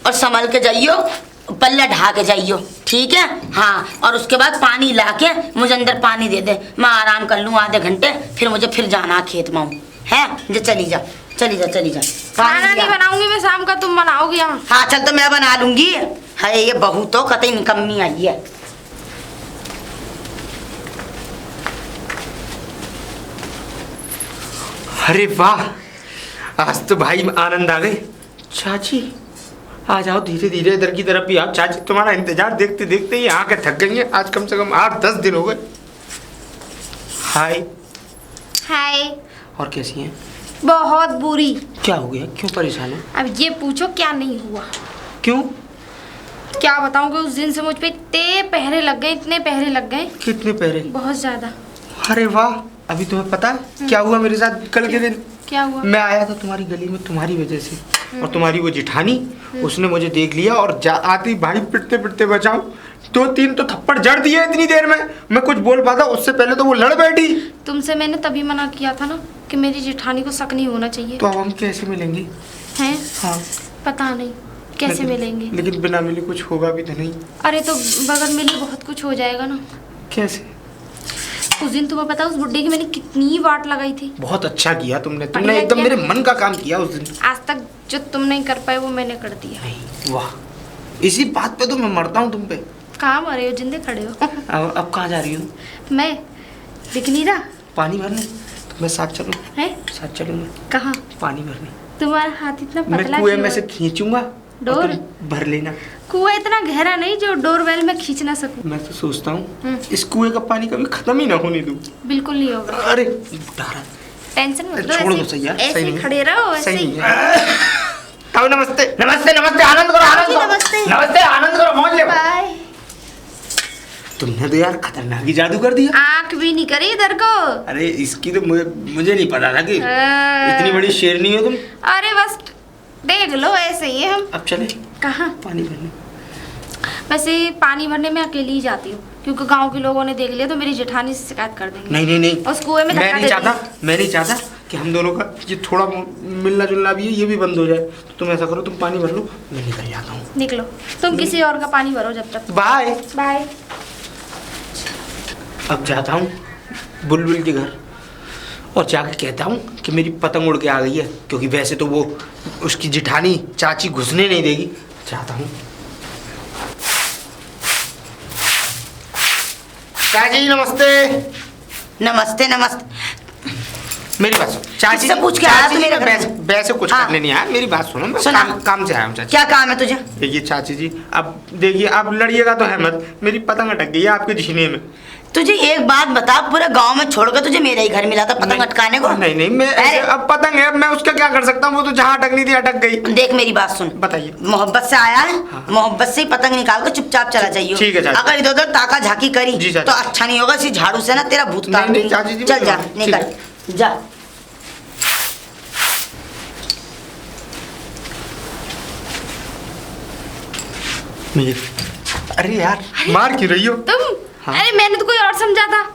और संभल के जाइयो, पल्ला ढा के जाइयो, ठीक है? हाँ, और उसके बाद पानी ला के मुझे अंदर पानी दे दे, मैं आराम कर लूँ आधे घंटे, फिर मुझे फिर जाना खेत में है। जो चली जा, चली जा, चली जा। खाना नहीं बनाऊंगी मैं शाम का, तुम बनाओगी यहाँ। हाँ चल, तो मैं बना लूंगी। है ये बहू तो कतई निकम्मी आई है। अरे वाह, आज तो भाई आनंद आ गए। चाची आ जाओ, धीरे धीरे इधर की तरफ भी आओ। चाची तुम्हारा इंतजार देखते देखते ही आके थक गई हैं। आज कम से कम 8-10 दिन हो गए। हाय। हाय। और कैसी हैं? बहुत बुरी। क्या हो गया, क्यों परेशान है? अब ये पूछो क्या नहीं हुआ। क्यों? क्या बताऊंगी, उस दिन से मुझ पे इतने पहरे लग गए, इतने पहरे लग गए। कितने पहरे? बहुत ज्यादा। अरे वाह, अभी तुम्हें पता है क्या हुआ मेरे साथ कल के दिन? क्या हुआ? मैं आया था तुम्हारी गली में तुम्हारी वजह से, और तुम्हारी वो जेठानी, उसने मुझे देख लिया और आती भाई पिटते पिटते बचाऊं, 2-3 तो थप्पड़ जड़ दिए इतनी देर में। मैं कुछ बोल पाता, उससे पहले तो वो लड़ बैठी। तुमसे मैंने तभी मना किया था ना कि मेरी जेठानी को शक नहीं होना चाहिए। तो अब हम कैसे मिलेंगे? हैं? हाँ, पता नहीं कैसे मिलेंगे। लेकिन बिना मिले कुछ होगा भी तो नहीं। अरे तो बगल मिले बहुत कुछ हो जाएगा ना। कैसे? उस दिन तुम्हें पता, उस बुड्ढे की मैंने कितनी वाट लगाई थी। बहुत अच्छा किया तुमने बढ़िया एकदम किया मेरे ना? मन का काम किया उस दिन। आज तक जो तुम नहीं कर पाए वो मैंने कर दिया। वाह, इसी बात पे तो मैं मरता हूँ तुम पे। कहाँ मरे हो, जिंदे खड़े हो। अब कहाँ जा रही हूँ? मैं दिख नहीं रहा। पानी भरने? तो मैं साथ चलूँ? है? साथ चलूँगा। कहाँ? पानी भरने। तुम्हारा हाथ इतना मैं पतला कुएं क्यों में है? से खींचूंगा और डोर? तुम भर लेना। कुआं इतना गहरा नहीं जो डोरवेल में खींच ना सकूं। मैं तो सोचता हूँ इस कुएं का पानी कभी खत्म ही ना होने दूं। बिल्कुल नहीं होगा। अरे डारा, टेंशन मत लो, छोड़ दो ऐसे- सही यार, ऐसे सही ही नहीं। खड़े रहो, ऐसे सही ही। नहीं है। आओ, नमस्ते। नमस्ते नमस्ते, आनंद करो, आनंद करो। नमस्ते। नमस्ते, आनंद करो, मौज ले। बाय। तुमने तो यार खतरनाक ही जादू कर दिया। आंख भी नहीं करी इधर को। अरे इसकी तो मुझे नहीं पता था कि इतनी बड़ी शेरनी हो तुम। अरे बस देख लो, ऐसे ही है हम। अब चले कहाँ? पानी भरने। वैसे पानी भरने में अकेली ही जाती हूँ, क्योंकि गांव के लोगों ने देख लिया तो मेरी जेठानी से शिकायत कर देंगे। नहीं नहीं नहीं, उस कुएं में मैं धक्का नहीं दे चाहता, देंगे। मैं नहीं चाहता कि हम दोनों का ये थोड़ा मिलना जुलना भी है, ये भी बंद हो जाए। तो तुम ऐसा करो, तुम पानी भर लो, मैं निकल जाता हूँ। निकलो, तुम किसी और का पानी भरो जब तक। बाय। बाय। अब जाता हूँ बुलबुल के घर और जाकर कहता हूँ कि मेरी पतंग उड़ के आ गई है, क्योंकि वैसे तो वो उसकी जेठानी चाची घुसने नहीं देगी। जाता हूँ। चाची नमस्ते। नमस्ते नमस्ते। मेरी बात सुनो चाची। किससे पूछ के आया चाची तू मेरे मैं घर वैसे में? वैसे कुछ हाँ। करने नहीं आया, मेरी बात सुनो। मैं सुना। काम से आया हूँ चाची। क्या काम है तुझे? देखिए चाची जी, अब देखिए आप लड़िएगा तो है मत, मेरी पतंग अटक गई है आपके झीने में। तुझे एक बात बता, पूरे गांव में छोड़कर तुझे मेरा ही घर मिला था पतंग अटकाने को? नहीं नहीं, मैं अरे। अब पतंग है, अब मैं उसका क्या कर सकता हूँ? वो तो जहाँ अटकनी थी अटक गई। देख मेरी बात सुन, बताइए। मोहब्बत से आया है, हाँ। मोहब्बत से ही पतंग निकाल कर चुपचाप चला जाइए। ठीक है चाची। अगर इधर उधर ताका झाकी करी जी चाची। तो अच्छा नहीं होगा, इसी झाड़ू से ना तेरा भूत उतार नहीं, दूंगी। चाची जी, चल मेरी जा, बात- ठीक निकल जा। अरे यार, मार क्यों रही हो? तुम? हाँ। अरे मैंने तो कोई और समझा था।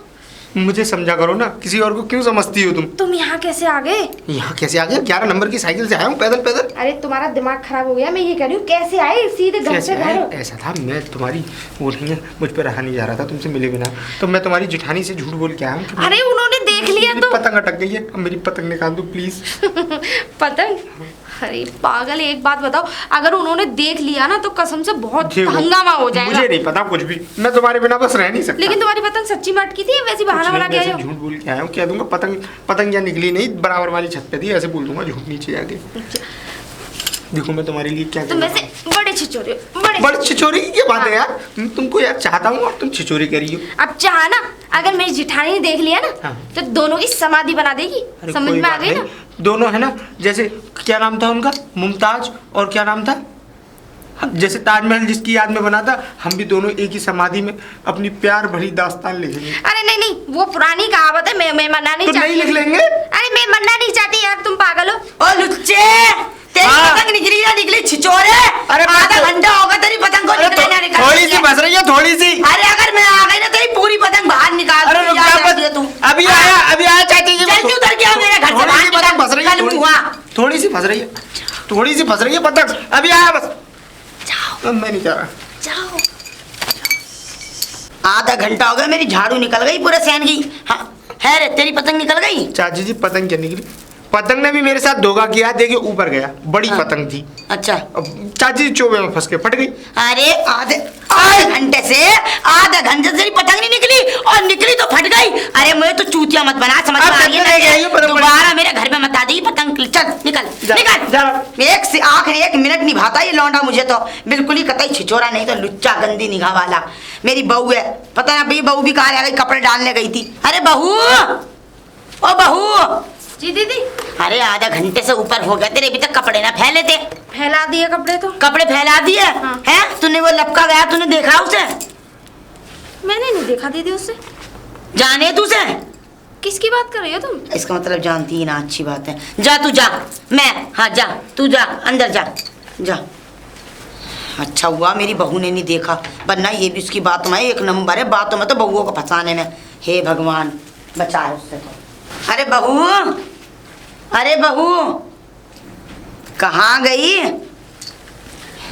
मुझे समझा करो ना, किसी और को क्यों समझती हो तुम? तुम यहाँ कैसे आ गए? यहाँ कैसे आ गया? 11 नंबर की साइकिल से आया हूँ पैदल पैदल। अरे तुम्हारा दिमाग खराब हो गया, मैं ये कह रही हूँ कैसे आए सीधे घर कैसे से आया? घर। ऐसा था, मैं तुम्हारी वो नहीं है, मुझ पर रहा नहीं जा रहा था तुमसे मिले बिना, तो मैं तुम्हारी जेठानी से झूठ बोल के आया हूँ कि अरे उन्होंने देख लिया मेरी तो। पतंग अटक गई है, अब मेरी पतंग निकाल दो प्लीज। पतंग? अरे पागल, एक बात बताओ, अगर उन्होंने देख लिया ना तो कसम से बहुत देखो, हंगामा हो जाएगा। मुझे नहीं पता कुछ भी, मैं तुम्हारे बिना बस रह नहीं सकता। लेकिन तुम्हारी पतंग सच्ची में अटकी थी या वैसी बहाना बना के आए हो? झूठ बोल के आया हूँ, कह दूंगा पतंग पतंग या निकली नहीं, बराबर वाली छत पे थी, ऐसे बोल दूंगा झूठ नीचे आके। देखो मैं तुम्हारे लिए क्या तुम कर वैसे बड़े छिछोरे हो, बड़ी छिछोरी की क्या बात है यार, मैं तुमको यार चाहता हूँ और तुम छिछोरी करी हो। अब चाहा ना, अगर मेरी जिठानी ने देख लिया ना हाँ। तो दोनों की समाधि बना देगी। अरे समझ कोई में आ बात गई ना? नहीं, दोनों है ना, जैसे क्या नाम था उनका, मुमताज और क्या नाम था, जैसे ताजमहल जिसकी याद में बना था, हम भी दोनों एक ही समाधि में अपनी प्यार भरी दास्तान लिखेंगे। अरे नहीं नहीं, वो पुरानी कहावत है, मैं मरना नहीं तो चाहती। नहीं लिख लेंगे? अरे मैं मरना नहीं चाहती यार, तुम पागल हो। ओ लुच्चे, तेरी हाँ। पतंग निकली या निकली छिछोरे? अरे आधा घंटा होगा तेरी पतंग को निकले ना निकले। थोड़ी सी फंस रही है, थोड़ी सी। अरे अगर मैं आ गई ना तेरी पूरी पतंग बाहर निकाल अरे दूंगी, रुक जा जा जाती है बस, तू। अभी आया चाची जी। जल्दी उतर के आओ मेरे घर से, थोड़ी बाहर सी पतंग निकल, फंस रही है, कल मुआ। थोड़ी सी फंस रही है, थोड़ी सी फंस रही है पतंग, अभी आया बस। जाओ मैं नहीं जा रहा। जाओ। आधा घंटा हो गया, मेरी झाड़ू निकल गई पूरे सहन की। हाँ है रे, तेरी पतंग निकल गई? चाची जी पतंग क्या निकली, पतंग ने भी मेरे साथ धोखा किया, देखिए ऊपर गया, बड़ी हाँ। पतंग थी। अच्छा, अब चाची जी चोबे में फंस के फट गई। अरे आधे घंटे से तेरी पतंग नहीं निकली, और निकली तो फट गई। अरे मुझे तो चूतिया मत बना, समझ में अब आ रही कितने गई ये है? पतंग? दोबारा मेरे घर में मत आ जाइए पतंग। चल निकल जा, निकल जा। एक से आखिरी एक मिनट निभाता ये लौंडा मुझे तो बिल्कुल ही कतई छिछोरा नहीं तो लुच्चा गंदी निगाह वाला। मेरी बहू है, पता ना भाई बहू भी कहाँ रह गई, कपड़े डालने गई थी। अरे बहू, ओ बहू। जी दीदी। अरे आधा घंटे से ऊपर हो गया, तेरे अभी तक कपड़े ना फैले थे। फैला दिए कपड़े तो। कपड़े फैला दिए हाँ। हैं? तूने वो लपका गया, तूने देखा उसे? मैंने नहीं देखा दीदी उससे। जाने तू से? किसकी बात कर रही हो तुम? इसका मतलब जानती ही ना, अच्छी बात है। जा तू जा, मैं हाँ जा, तू जा अंदर जा जा। अच्छा हुआ मेरी बहू ने नहीं देखा, वरना ये भी उसकी बातों में एक नंबर है, बातों में तो बहुओं को फंसाने में। हे भगवान बचाए उससे तो। अरे बहू, अरे बहू कहाँ गई?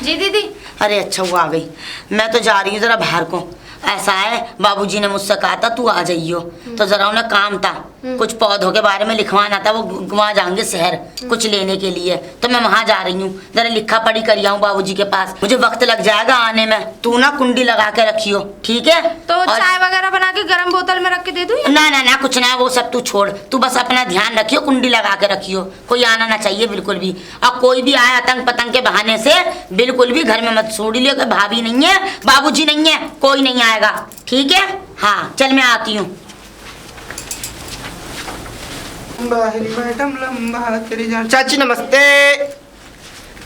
जी दीदी। अरे अच्छा हुआ आ गई। मैं तो जा रही हूँ जरा बाहर को। ऐसा है, बाबूजी ने मुझसे कहा था तू आ जाइयो, तो जरा उन्हें काम था, कुछ पौधों के बारे में लिखवाना था, वो वहाँ जाएंगे शहर कुछ लेने के लिए, तो मैं वहाँ जा रही हूँ। जरा लिखा पढ़ी कर आऊँ बाबूजी के पास, मुझे वक्त लग जाएगा आने में। तू ना कुंडी लगा के रखियो, ठीक है? तो और चाय वगैरह बना के गर्म बोतल में रख के दे दूँ? ना ना ना, कुछ ना, वो सब तू छोड़, तू बस अपना ध्यान रखियो, कुंडी लगा के रखियो, कोई आना ना चाहिए बिल्कुल भी। और कोई भी आए आतंक पतंग के बहाने से बिल्कुल भी घर में मत छोड़ लियो कि भाभी नहीं है, बाबूजी नहीं है, कोई नहीं आएगा, ठीक है? हाँ चल मैं आती हूँ। चाची नमस्ते।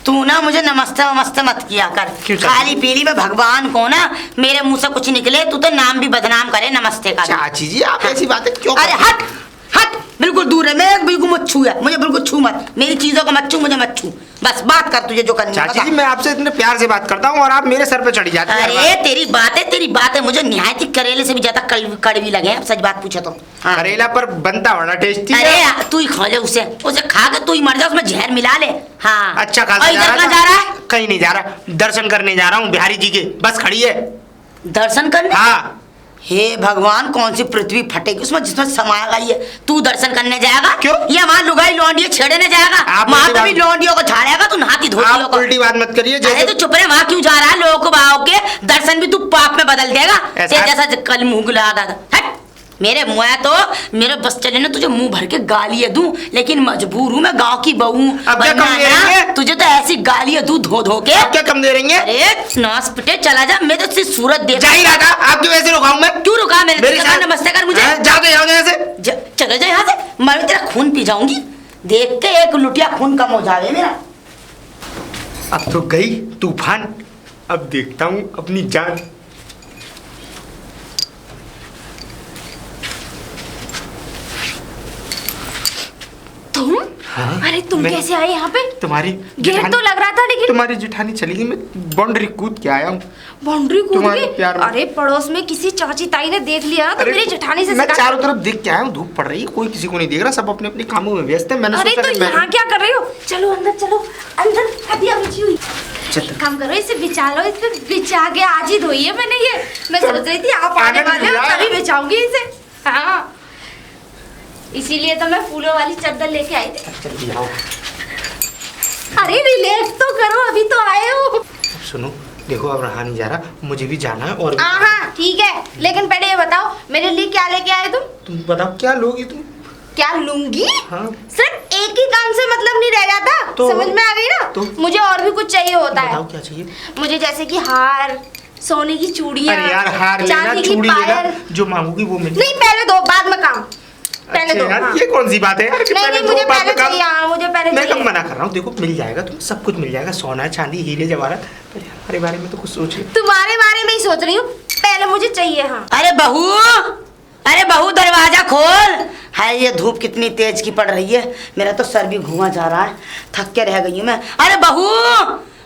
तू ना मुझे नमस्ते वमस्ते मत किया कर, क्यों चाची? खाली पीली में भगवान को ना मेरे मुंह से कुछ निकले, तू तो नाम भी बदनाम करे नमस्ते का। चाची जी आप ऐसी बातें क्यों अरे हट हट, बिल्कुल दूर है, मैं बिल्कुल मत छू है, मुझे बिल्कुल छू मत, मेरी चीजों को मत छू, मुझे मत छू, बस बात कर तुझे जो करनी है चाची बता। जी मैं आपसे इतने प्यार से बात करता हूँ और आप मेरे सर पे चढ़ी जाती हैं। अरे तेरी बात है मुझे निहायत ही करेले से भी ज्यादा कड़वी लगे हैं, सच बात पूछे तो। हाँ। करेला पर बनता बड़ा टेस्टी है। अरे तू ही खा ले उसे खा के तू ही मर जा, उसमें जहर मिला ले। हाँ अच्छा और खासा इधर कहाँ जा रहा है? कहीं नहीं जा रहा, दर्शन करने जा रहा हूँ बिहारी जी के, बस खड़ी है। दर्शन करने? हाँ। हे भगवान, कौन सी पृथ्वी फटेगी उसमें जिसमें समाएगा ये? तू दर्शन करने जाएगा? क्यों? ये वहाँ लुगाई लौंडिया छेड़ने जाएगा? आप वहाँ उल्टी तो भी बात- लौंडियों को झाड़ेगा तू, नहाती धोतियों आप को। उल्टी बात मत करिए। अरे जैसे तो चुप रहे, वहाँ क्यों जा रहा है? लोगों को भाव के दर्शन भी तू पाप में बदल देगा, ऐसा- जैसा कल मुंह गुला था। हट मेरे मुँह है तो मेरे बस चले ना, तुझे मुंह भर के गालियां दूं, लेकिन मजबूर हूँ, मैं गांव की बहू हूँ, अब क्या वरना कम दे ना, रही है? तुझे तो ऐसी गालियां दूं धो धो के। आप क्या कम दे रही हैं? अरे नास पिटे चला जा, मैं तो तेरी सूरत देख जा ही रहा था, आपकी वजह से रुकाऊं मैं? क्यों रुका? मेरे मेरी जगह साथ- नमस्ते कर मुझे। हैं? जाओ तो यहाँ से। चले जा यहाँ से, मैं भी तेरा खून पी जाऊंगी, देख के एक लुटिया खून कम हो जावे मेरा। अब तो गई तूफान, अब देखता हूँ अपनी जान। तुम? हाँ? अरे तुम मैं- कैसे आए यहाँ पे? तुम्हारी गेट तो लग रहा था लेकिन। तुम्हारी जेठानी चली गई, मैं बाउंड्री कूद के आया हूँ। बाउंड्री कूद तुम्हारे के? प्यार में। अरे पड़ोस में किसी चाची ताई ने देख लिया ना तो मेरी जेठानी से मैं शिकायत- चारों तरफ देख के आया हूँ, धूप पड़ रही है, कोई किसी को नहीं देख रहा, सब अपने अपने कामों में व्यस्त है। मैंने अरे सोचा तो कि मैं यहाँ क्या कर रही हो? चलो अंदर चलो, अंदर हदिया बिछी हुई। चल। एक काम करो, इसे बिछा लो, इसे बिछा के आज ही धोई है मैंने ये। मैं सोच रही थी आप आने आनंद वाले हो लिया। तभी बिछाऊंगी इसे। हाँ इसीलिए तो मैं फूलों वाली चादर लेके आई थी। जल्दी आओ। अरे रिलैक्स तो करो, अभी तो आए हो। सुनो देखो, अब रहा नहीं जा रहा, मुझे भी जाना है। और हाँ ठीक है, लेकिन पहले ये बताओ मेरे लिए क्या लेके आए तुम? तुम बताओ क्या लोगी तुम? क्या लूंगी? हाँ। सिर्फ एक ही काम से मतलब नहीं रह जाता। तो? समझ में आ गई ना? तो? मुझे और भी कुछ चाहिए होता है। बताओ क्या चाहिए? मुझे जैसे कि हार, सोने की चूड़ियां, अरे यार हार लेना, चांदी की चूड़ी लेना, पायल। जो मांगोगी वो मिलेगा। नहीं पहले दो, बाद में काम। पहले अच्छा दो। यार, हाँ। ये कौन सी बात है यार कि नहीं पहले नहीं, दो, मुझे बाद पहले में काम? चाहिए। हाँ, मुझे पहले मैं कब चाहिए। मना कर रहा हूँ? देखो मिल जाएगा, तुम्हें सब कुछ मिल जाएगा, सोना चांदी हीरे जवाहरात। पर यार, हमारे बारे में तो कुछ सोचिए। तुम्हारे बारे में ही सोच रही हूँ, पहले मुझे चाहिए। हाँ अरे बहू, अरे बहू दरवाजा खोल। हाय ये धूप कितनी तेज की पड़ रही है, मेरा तो सर भी घुमा जा रहा है, थक के रह गई हूँ मैं। अरे बहू,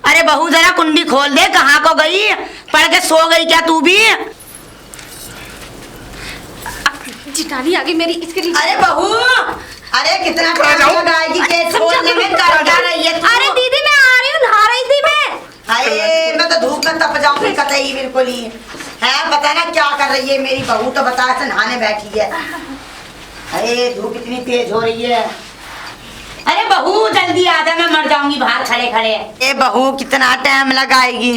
अरे बहू जरा कुंडी खोल दे, कहाँ को गई? पढ़ के सो गई क्या तू भी? जिठानी आ गई मेरी, इसके लिए। अरे बहू, अरे कितना कहाँ टाइम जाऊँ? लगाएगी केस खोलने में? कर क्या रही है तू? अरे दीदी मैं आ रही हूँ, नहा रही थी मैं। अरे मैं तो धूप में तप जाऊंगी कतई बिल्कुल ही है। पता ना क्या कर रही है मेरी बहू, तो बता ऐसे नहाने बैठी है। अरे धूप इतनी तेज हो रही है। अरे बहू जल्दी आ जा, मैं मर जाऊंगी बाहर खड़े खड़े। ए बहू कितना टाइम लगाएगी?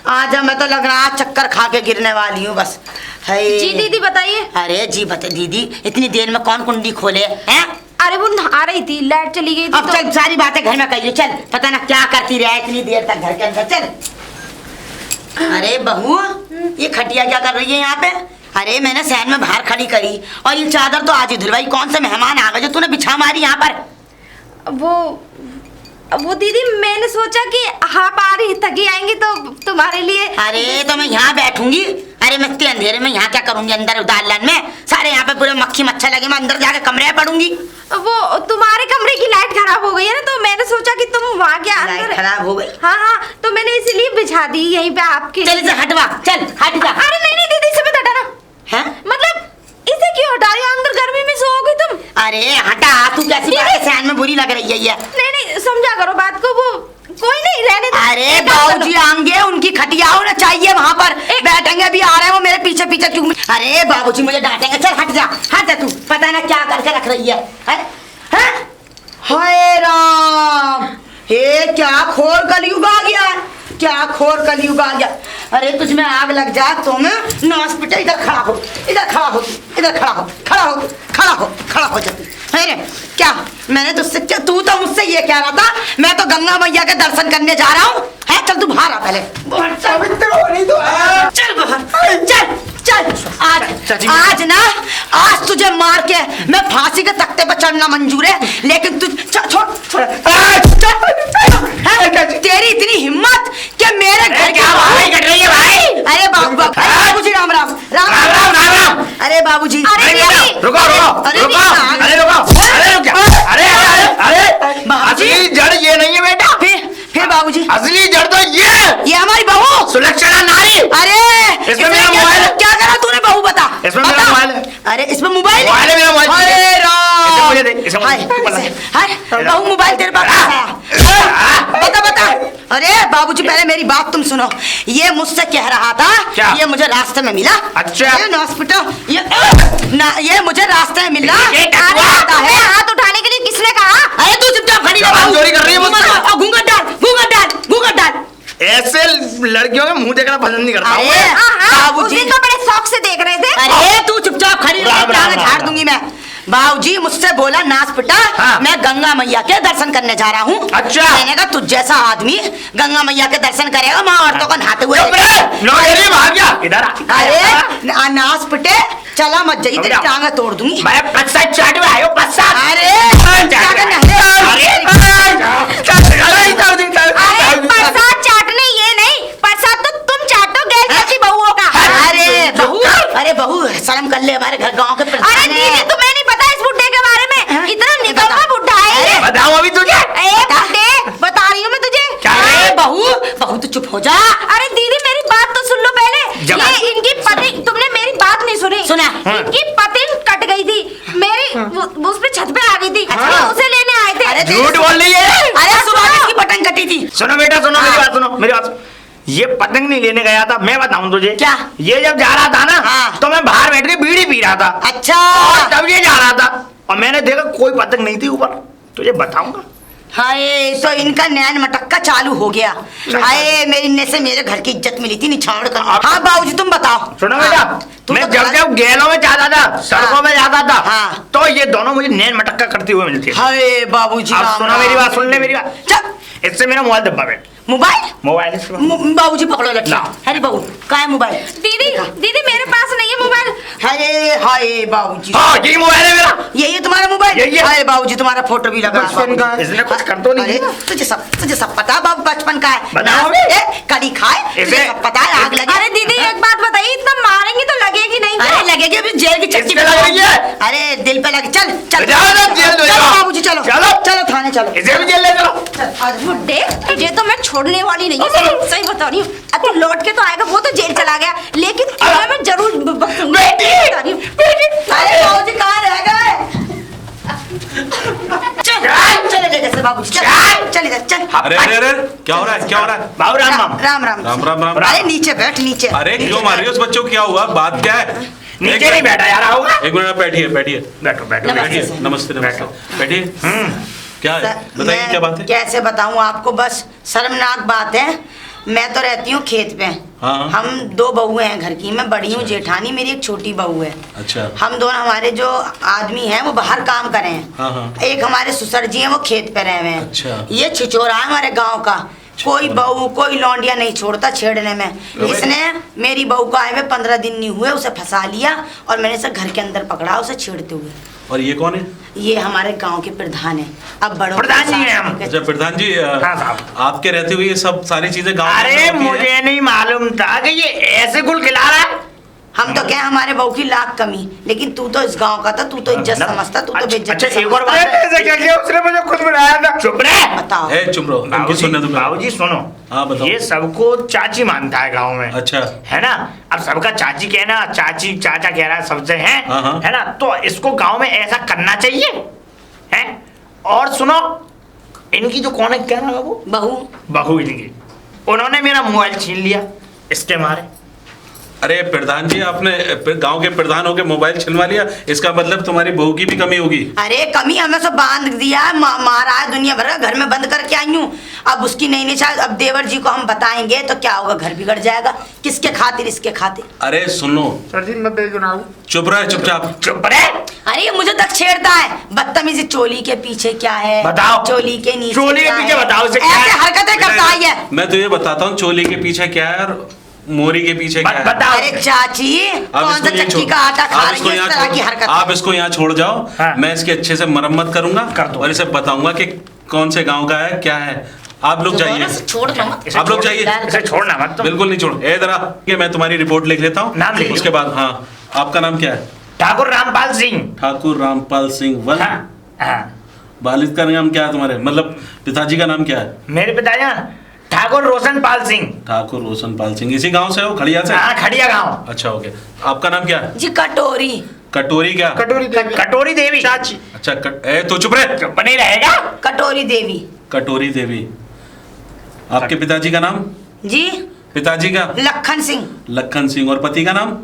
आजा, मैं तो लग रहा चक्कर खा के गिरने वाली हूँ बस। जी दीदी बताइए। अरे जी बता दीदी, इतनी देर में कौन कुंडी खोले हैं? अरे वो नहा रही थी, लाइट चली गई थी। अब चल सारी बातें घर में कहिए, चल। पता ना क्या करती रहे इतनी देर तक घर के अंदर, चल। अरे बहू, ये खटिया क्या कर रही है यहाँ पे? अरे मैंने सहन में बाहर खड़ी करी और ये चादर तो आज ही धुलवाई। कौन से मेहमान आ गए जो तूने बिछा मारी यहाँ पर? वो दीदी मैंने सोचा कि आप आ रही थकी आएंगी तो तुम्हारे लिए। अरे तो मैं यहाँ बैठूंगी? अरे मैं इतने अंधेरे में यहाँ क्या करूंगी? अंदर दालन में सारे यहाँ पे पूरे मक्खी मच्छर लगे, मैं अंदर जाके कमरे में पड़ूंगी। वो तुम्हारे कमरे की लाइट खराब हो गई है ना, तो मैंने सोचा कि तुम वहाँ के लाइट अंदर। खराब हो गई? हाँ हाँ, तो मैंने इसीलिए बिछा दी यहीं पे आपके। चल इसे हटवा, चल हट जा। अरे नहीं नहीं दीदी, इसे मत हटाना। हैं? मतलब इसे क्यों हटा रही हो? अंदर गर्मी में सोओगी तुम। अरे हटा, तू कैसी बात है? सहन में बुरी लग रही है ये। नहीं नहीं, समझा करो बात को। वो कोई नहीं, रहने दो। अरे एक काम करो। बाबूजी आएंगे, उनकी खटिया होना चाहिए वहाँ पर, बैठेंगे भी। आ रहे हैं वो मेरे पीछे पीछे क्यों? अरे बाबूजी मुझे डांटेंगे। चल हट जा, हट जा तू। पता ना क्या करके रख रही है। हैं? हाय राम, हे क्या खोर कलयुग आ गया, क्या खोर कलयुग आ गया। अरे तुझ में आग लग जाए तो मैं नाश पिटे। इधर खड़ा हो, इधर खड़ा हो, इधर खड़ा हो, खड़ा हो, खड़ा हो, खड़ा हो जाती। अरे क्या मैंने तुझसे, तू तो मुझसे ये कह रहा था मैं तो गंगा मैया के दर्शन करने जा रहा हूँ। है चल तू बाहर आ पहले। चल बाहर, चल चल। आज ना, आज तुझे मार के मैं फांसी के तख्ते पर चढ़ना मंजूर है, लेकिन तू छोड़। तेरी इतनी हिम्मत कि मेरे घर क्या लड़ाई कर रही है भाई? अरे बाबूजी राम राम राम राम राम। अरे बाबूजी, रुको। असली जड़ ये नहीं है बेटा। फिर बाबूजी असली जड़ तो ये हमारी बहू सुलक्षणा नारी। अरे इसमें मेरा मोबाइल है। क्या करा तूने? बहू बता। इसमें मेरा मोबाइल है। अरे इसमें मोबाइल है मेरा मोबाइल। अरे इसे राम, मुझे दे, इसे मुझे। हाय बहू मोबाइल तेरे पास है? बता। अरे बाबूजी पहले मेरी बात तुम सुनो। ये मुझसे कह रहा था, क्या? ये मुझे रास्ते में मिला। अच्छा। ये हॉस्पिटल, ये मुझे रास्ते में मिला। अरे हाथ उठाने के लिए किसने कहा? अरे तू चुपचाप खड़ी जबान चोरी कर रही है मुझसे। घूंघट डाल। ऐसे लड़कियों के मुंह देखना पसंद नहीं करता हूँ अरे मैं। उस दिन तो बड़े शौक से देख रहे थे। अरे तू चुपचाप खड़ी रह, राम, टांग राम, झाड़ राम। दूंगी मैं। बाबूजी मुझसे बोला नाच पिटा, हाँ। मैं गंगा मैया के दर्शन करने जा रहा हूँ। अच्छा। मैंने कहा तुझ जैसा आदमी गंगा मैया के दर्शन करेगा, माँ औरतों को नहाते हुए। भाग गया इधर आ। अरे नाच पिटे, चला मत जाइए, तेरी टांग तोड़ दूंगी। मैं पच्चा चाट में आयो पच्चा। अरे अरे प्रसाद चाटने ये नहीं, प्रसाद तो तुम चाटो गैस जैसी बहुओं का। अरे बहू शर्म कर ले, हमारे घर गाँव के प्रधान अरे दीदी हैं। तुम्हें नहीं पता इस बुड्ढे के बारे में? इतना निकलता बुड्ढा है ये। बताओ अभी तुझे। बुड्ढे बता रही हूँ मैं तुझे। अरे बहू तू चुप हो जा। अरे दीदी मेरी बात तो सुन लो पहले। ये इनकी पति, तुमने मेरी बात नहीं सुनी। सुना। इनकी पति कट गई थी, मेरी उस पे छत पे आ गई थी। उसे लेने आए थे। अरे झूठ बोल रही है। अरे सुबह किसकी बटन कटी थी? सुनो बेटा, सुनो मेरी बात सुनो। ये पतंग नहीं लेने गया था, मैं बताऊं तुझे। क्या? ये जब जा रहा था ना, हाँ। तो मैं बाहर बैठ के बीड़ी पी रहा था। अच्छा। और तब ये जा रहा था और मैंने देखा कोई पतंग नहीं थी ऊपर। तुझे बताऊंगा हाय तो इनका नैन मटक्का चालू हो गया। हाय मेरी इनने से मेरे घर की इज्जत मिली थी निछाड़ कर। हाँ बाबूजी तुम बताओ। सुनो बेटा, तुम मैं तो जब जब गैलों में जाता था, सड़कों में जाता था, हाँ। तो ये दोनों मुझे नैन मटक्का करते हुए मिलते थे। हाय बाबूजी अब सुनो मेरी बात, सुन ले मेरी बात। चल इससे मेरा मोबाइल दब्बा बेटा, मोबाइल मोबाइल बाबूजी पकड़ो लट्ठा। ला। अरे बाबू कहाँ है मोबाइल? दीदी दीदी मेरे पास नहीं है मोबाइल। अरे हाय बाबूजी हाँ यही मोबाइल है मेरा। यही है तुम्हारा मोबाइल? यही है। हाय बाबूजी तुम्हारा फोटो भी लगा है बचपन का। बाबूजी। इसने कुछ कर तो नहीं अरे दिया। तुझे सब पता बाबू बचपन का है। बताओ। कड़ी खाए तुझे इसे- सब पता है आग लगे। अरे दीदी एक बात बताइए, इतना मारेंगी तो लगेगी नहीं क्या? अरे लगेगी अभी जेल की चट्टी इससे लग रही है। अरे दिल पे लगे। चल चल जाओ ना, जेल में चलो जाओ। बाबूजी चलो चलो। चलो थाने चलो। इसे भी जेल ले चलो। चल, आ जाओ। बुड्ढे तुझे तो मैं छोड़ने वाली नहीं हूँ, सही बता रही हूँ। अब तू लौट के तो आएगा, वो तो जेल चला गया, लेकिन तुम्हें मैं जरूर बख्शूंगी। बेटी, बता रही हूँ। अरे बाबूजी कहाँ रह गए? चल चले ले जैसे बाबूजी चल चल इधर चल। अरे अरे अरे क्या हो रहा है, क्या हो रहा है? बाबू राम राम। राम राम राम राम राम। अरे नीचे बैठ नीचे। अरे क्यों मार रही हो उस बच्चों को, क्या हुआ, बात क्या है? नीचे नहीं बैठा यार, आओ। एक मिनट बैठिए बैठिए बैठो बैठो नमस्ते बैठिए। सर। नमस्ते नमस्ते बैठिए। क्या है बताइए, मैं क्या बात है? कैसे बताऊं आपको, बस शर्मनाक बात है। मैं तो रहती हूँ खेत पे। हाँ। हम दो बहुएं हैं घर की, मैं बड़ी हूँ जेठानी, मेरी एक छोटी बहू है। अच्छा। हम दोनों, हमारे जो आदमी हैं वो बाहर काम कर रहे हैं। हाँ, हाँ। एक हमारे ससुर जी हैं वो खेत पे रहे हुए हैं। अच्छा। ये छिछोरा है हमारे गांव का, कोई बहू कोई लौंडिया नहीं छोड़ता छेड़ने में। इसने मेरी बहू को आए हुए 15 दिन नहीं हुए उसे फंसा लिया और मैंने इसे घर के अंदर पकड़ा उसे छेड़ते हुए। और ये कौन है? ये हमारे गांव के प्रधान है। अब बड़ों प्रधान जी हैं हम। अच्छा प्रधान जी, हाँ, साहब। आपके रहते हुए ये सब सारी चीजें गाँव में अरे होती हैं? मुझे नहीं मालूम था कि ये ऐसे गुल खिला रहा है। हम तो क्या, हमारे बहू की लाख कमी, लेकिन तू तो इस गांव का था, तू तो इज्जत समझता, तू तो बेइज्जत अच्छा एक और समझता। बात है, ऐसे क्या किया उसने, मुझे खुद बनाया था। चुप रहे। बताओ। ए चुप रहो, इनकी सुनने दो। बाबूजी सुनो। हाँ, बताओ। ये सबको चाची मानता है गांव में। अच्छा। है ना, अब सबका चाची कहना, चाची चाचा कह रहा है सबसे, है हाँ, हाँ। है ना, तो इसको गांव में ऐसा करना चाहिए है। और सुनो, इनकी जो कौन है, क्या नाम है वो, बहू बहू इनकी, उन्होंने मेरा मोबाइल छीन लिया इसके मारे। अरे प्रधान जी, आपने गांव के प्रधान होके मोबाइल छिनवा लिया, इसका मतलब तुम्हारी बहू की भी कमी होगी। अरे कमी हमें सब बांध दिया है, मारा है, दुनिया भर का घर में बंद करके आई हूँ। अब उसकी नहीं निशान, अब देवर जी को हम बताएंगे तो क्या होगा, घर बिगड़ जाएगा। किसके खातिर, इसके खातिर। अरे सुनो, सर जी मैं बेगुनाह चुप रहे, चुपचाप। चुप रहे। अरे ये मुझे तक छेड़ता है, बदतमीजी। चोली के पीछे क्या है, बताओ। चोली के नीचे चोली के क्या पीछे है? बताओ, इसे क्या ऐसे है? हरकतें करता है ये। मैं तुझे बताता हूँ चोली के पीछे क्या है और मोरी के पीछे क्या है। बताओ। अरे चाची आप कौन सा इसको यहाँ चक्की छोड़- का आटा खा आप रही इसको है, यहाँ इस तरह की छोड़- हरकत। आप इसको यहाँ छोड़ जाओ। हाँ। मैं इसकी अच्छे से मरम्मत करूंगा कर दो। और इसे बताऊंगा कि कौन से गांव का है, क्या है। आप लोग जाइए, छोड़ दो मत। इसे आप लोग छोड़- जाइए। इसे छोड़ना मत तुम। बिल्कुल नहीं छोड़। ए जरा ये मैं तुम्हारी रिपोर्ट लिख लेता हूँ, नाम लिख लो। उसके बाद। हाँ, आपका नाम क्या है? ठाकुर रामपाल सिंह। ठाकुर रामपाल सिंह वन। हाँ हाँ। वालिद का नाम क्या है तुम्हारे, मतलब पिताजी का नाम क्या है? मेरे पिताजी ना ठाकुर रोशनपाल सिंह। ठाकुर रोशनपाल सिंह। इसी गांव से हो, खड़िया से? हाँ, खड़िया गांव। अच्छा ओके। आपका नाम क्या है? जी कटोरी। कटोरी क्या? कटोरी देवी कटोरी देवी। चाची। अच्छा ए तो चुप रहे। चुप नहीं रहेगा। कटोरी देवी। कटोरी देवी। आपके पिताजी का नाम? जी पिताजी का? लखन सिंह। लखन सिंह। और पति का नाम?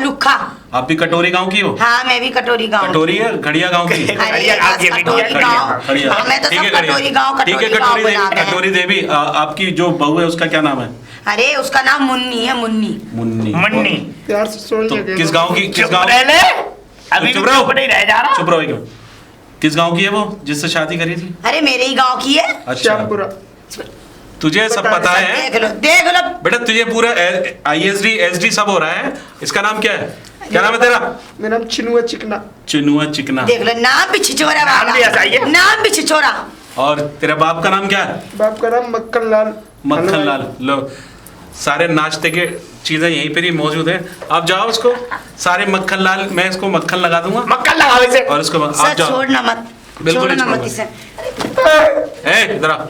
लुखा। आप भी कटोरी गांव की हो? हाँ मैं भी कटोरी गांव। कटोरी है, खड़िया गांव की? अरे खड़िया गांव की, कटोरी खड़िया, गांव। खड़िया। हमें तो ठीक सब है, खड़िया। कटोरी गांव ठीक है, कटोरी गांव कटोरी देवी। बुलाते हैं। कटोरी देवी, आपकी जो बहू है उसका क्या नाम है? अरे उसका नाम मुन्नी है, मुन्नी। मुन्नी। मुन्नी। प्यार से सोन तो लगे किस गांव की, किस चुप गांव? रह ले। अभी चुप भी रहो। चुप नहीं रह जा रहा। चुप रहो एक मिनट। किस गांव की है वो जिससे शादी करी थी? अरे मेरे ही गांव की है। अच्छा, श्यामपुरा। तुझे सब पता है? देख लो। बेटा तुझे पूरा ISD SD सब हो रहा है। इसका नाम क्या है, क्या नाम है तेरा? मेरा नाम चिनुआ चिकना। चिनुआ चिकना। देख लो, नाम भी छिछोरा नाम वाला। भी ऐसा ही है। नाम भी छिछोरा। और तेरे बाप का नाम क्या है? बाप का नाम मक्खन लाल। मक्खन लाल। लो सारे नाश्ते के चीजें यहीं पर ही मौजूद है। आप जाओ, इसको सारे मक्खन लाल, मैं इसको मक्खन लगा दूंगा मक्खन लगाओ इसे। और इसको आप सर जाओ। छोड़ना मत। बिल्कुल नहीं छोड़ना मत छोड़ूंगा। इसे। ए जरा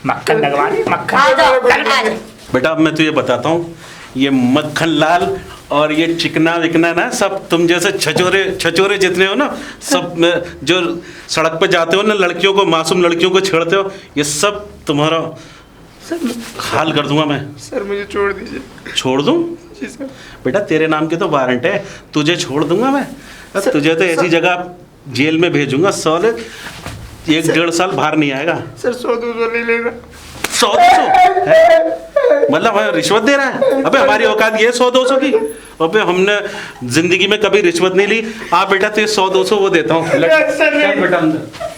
मक्खन लगवा ले, आ मक्खन। जाओ, आ जाओ। बेटा अब मैं तुझे बताता हूँ, ये मक्खन लाल और ये चिकना विकना ना, सब तुम जैसे छचोरे जितने हो ना, सब जो सड़क पे जाते हो ना, लड़कियों को, मासूम लड़कियों को छेड़ते हो, ये सब तुम्हारा हाल कर दूंगा मैं। सर मुझे छोड़ दीजिए। छोड़ दूं? जी सर। बेटा तेरे नाम के तो वारंट है, तुझे छोड़ दूंगा मैं। तुझे तो ऐसी जगह जेल में भेजूंगा, साले एक 1.5 साल बाहर नहीं आएगा। सर 100-200 ले लेना। 100-200 मतलब हमें रिश्वत दे रहा है? अबे हमारी औकात ये 100-200 की। अबे हमने जिंदगी में कभी रिश्वत नहीं ली। आप बेटा तो 100-200 वो देता हूँ। चल बेटा अंदर।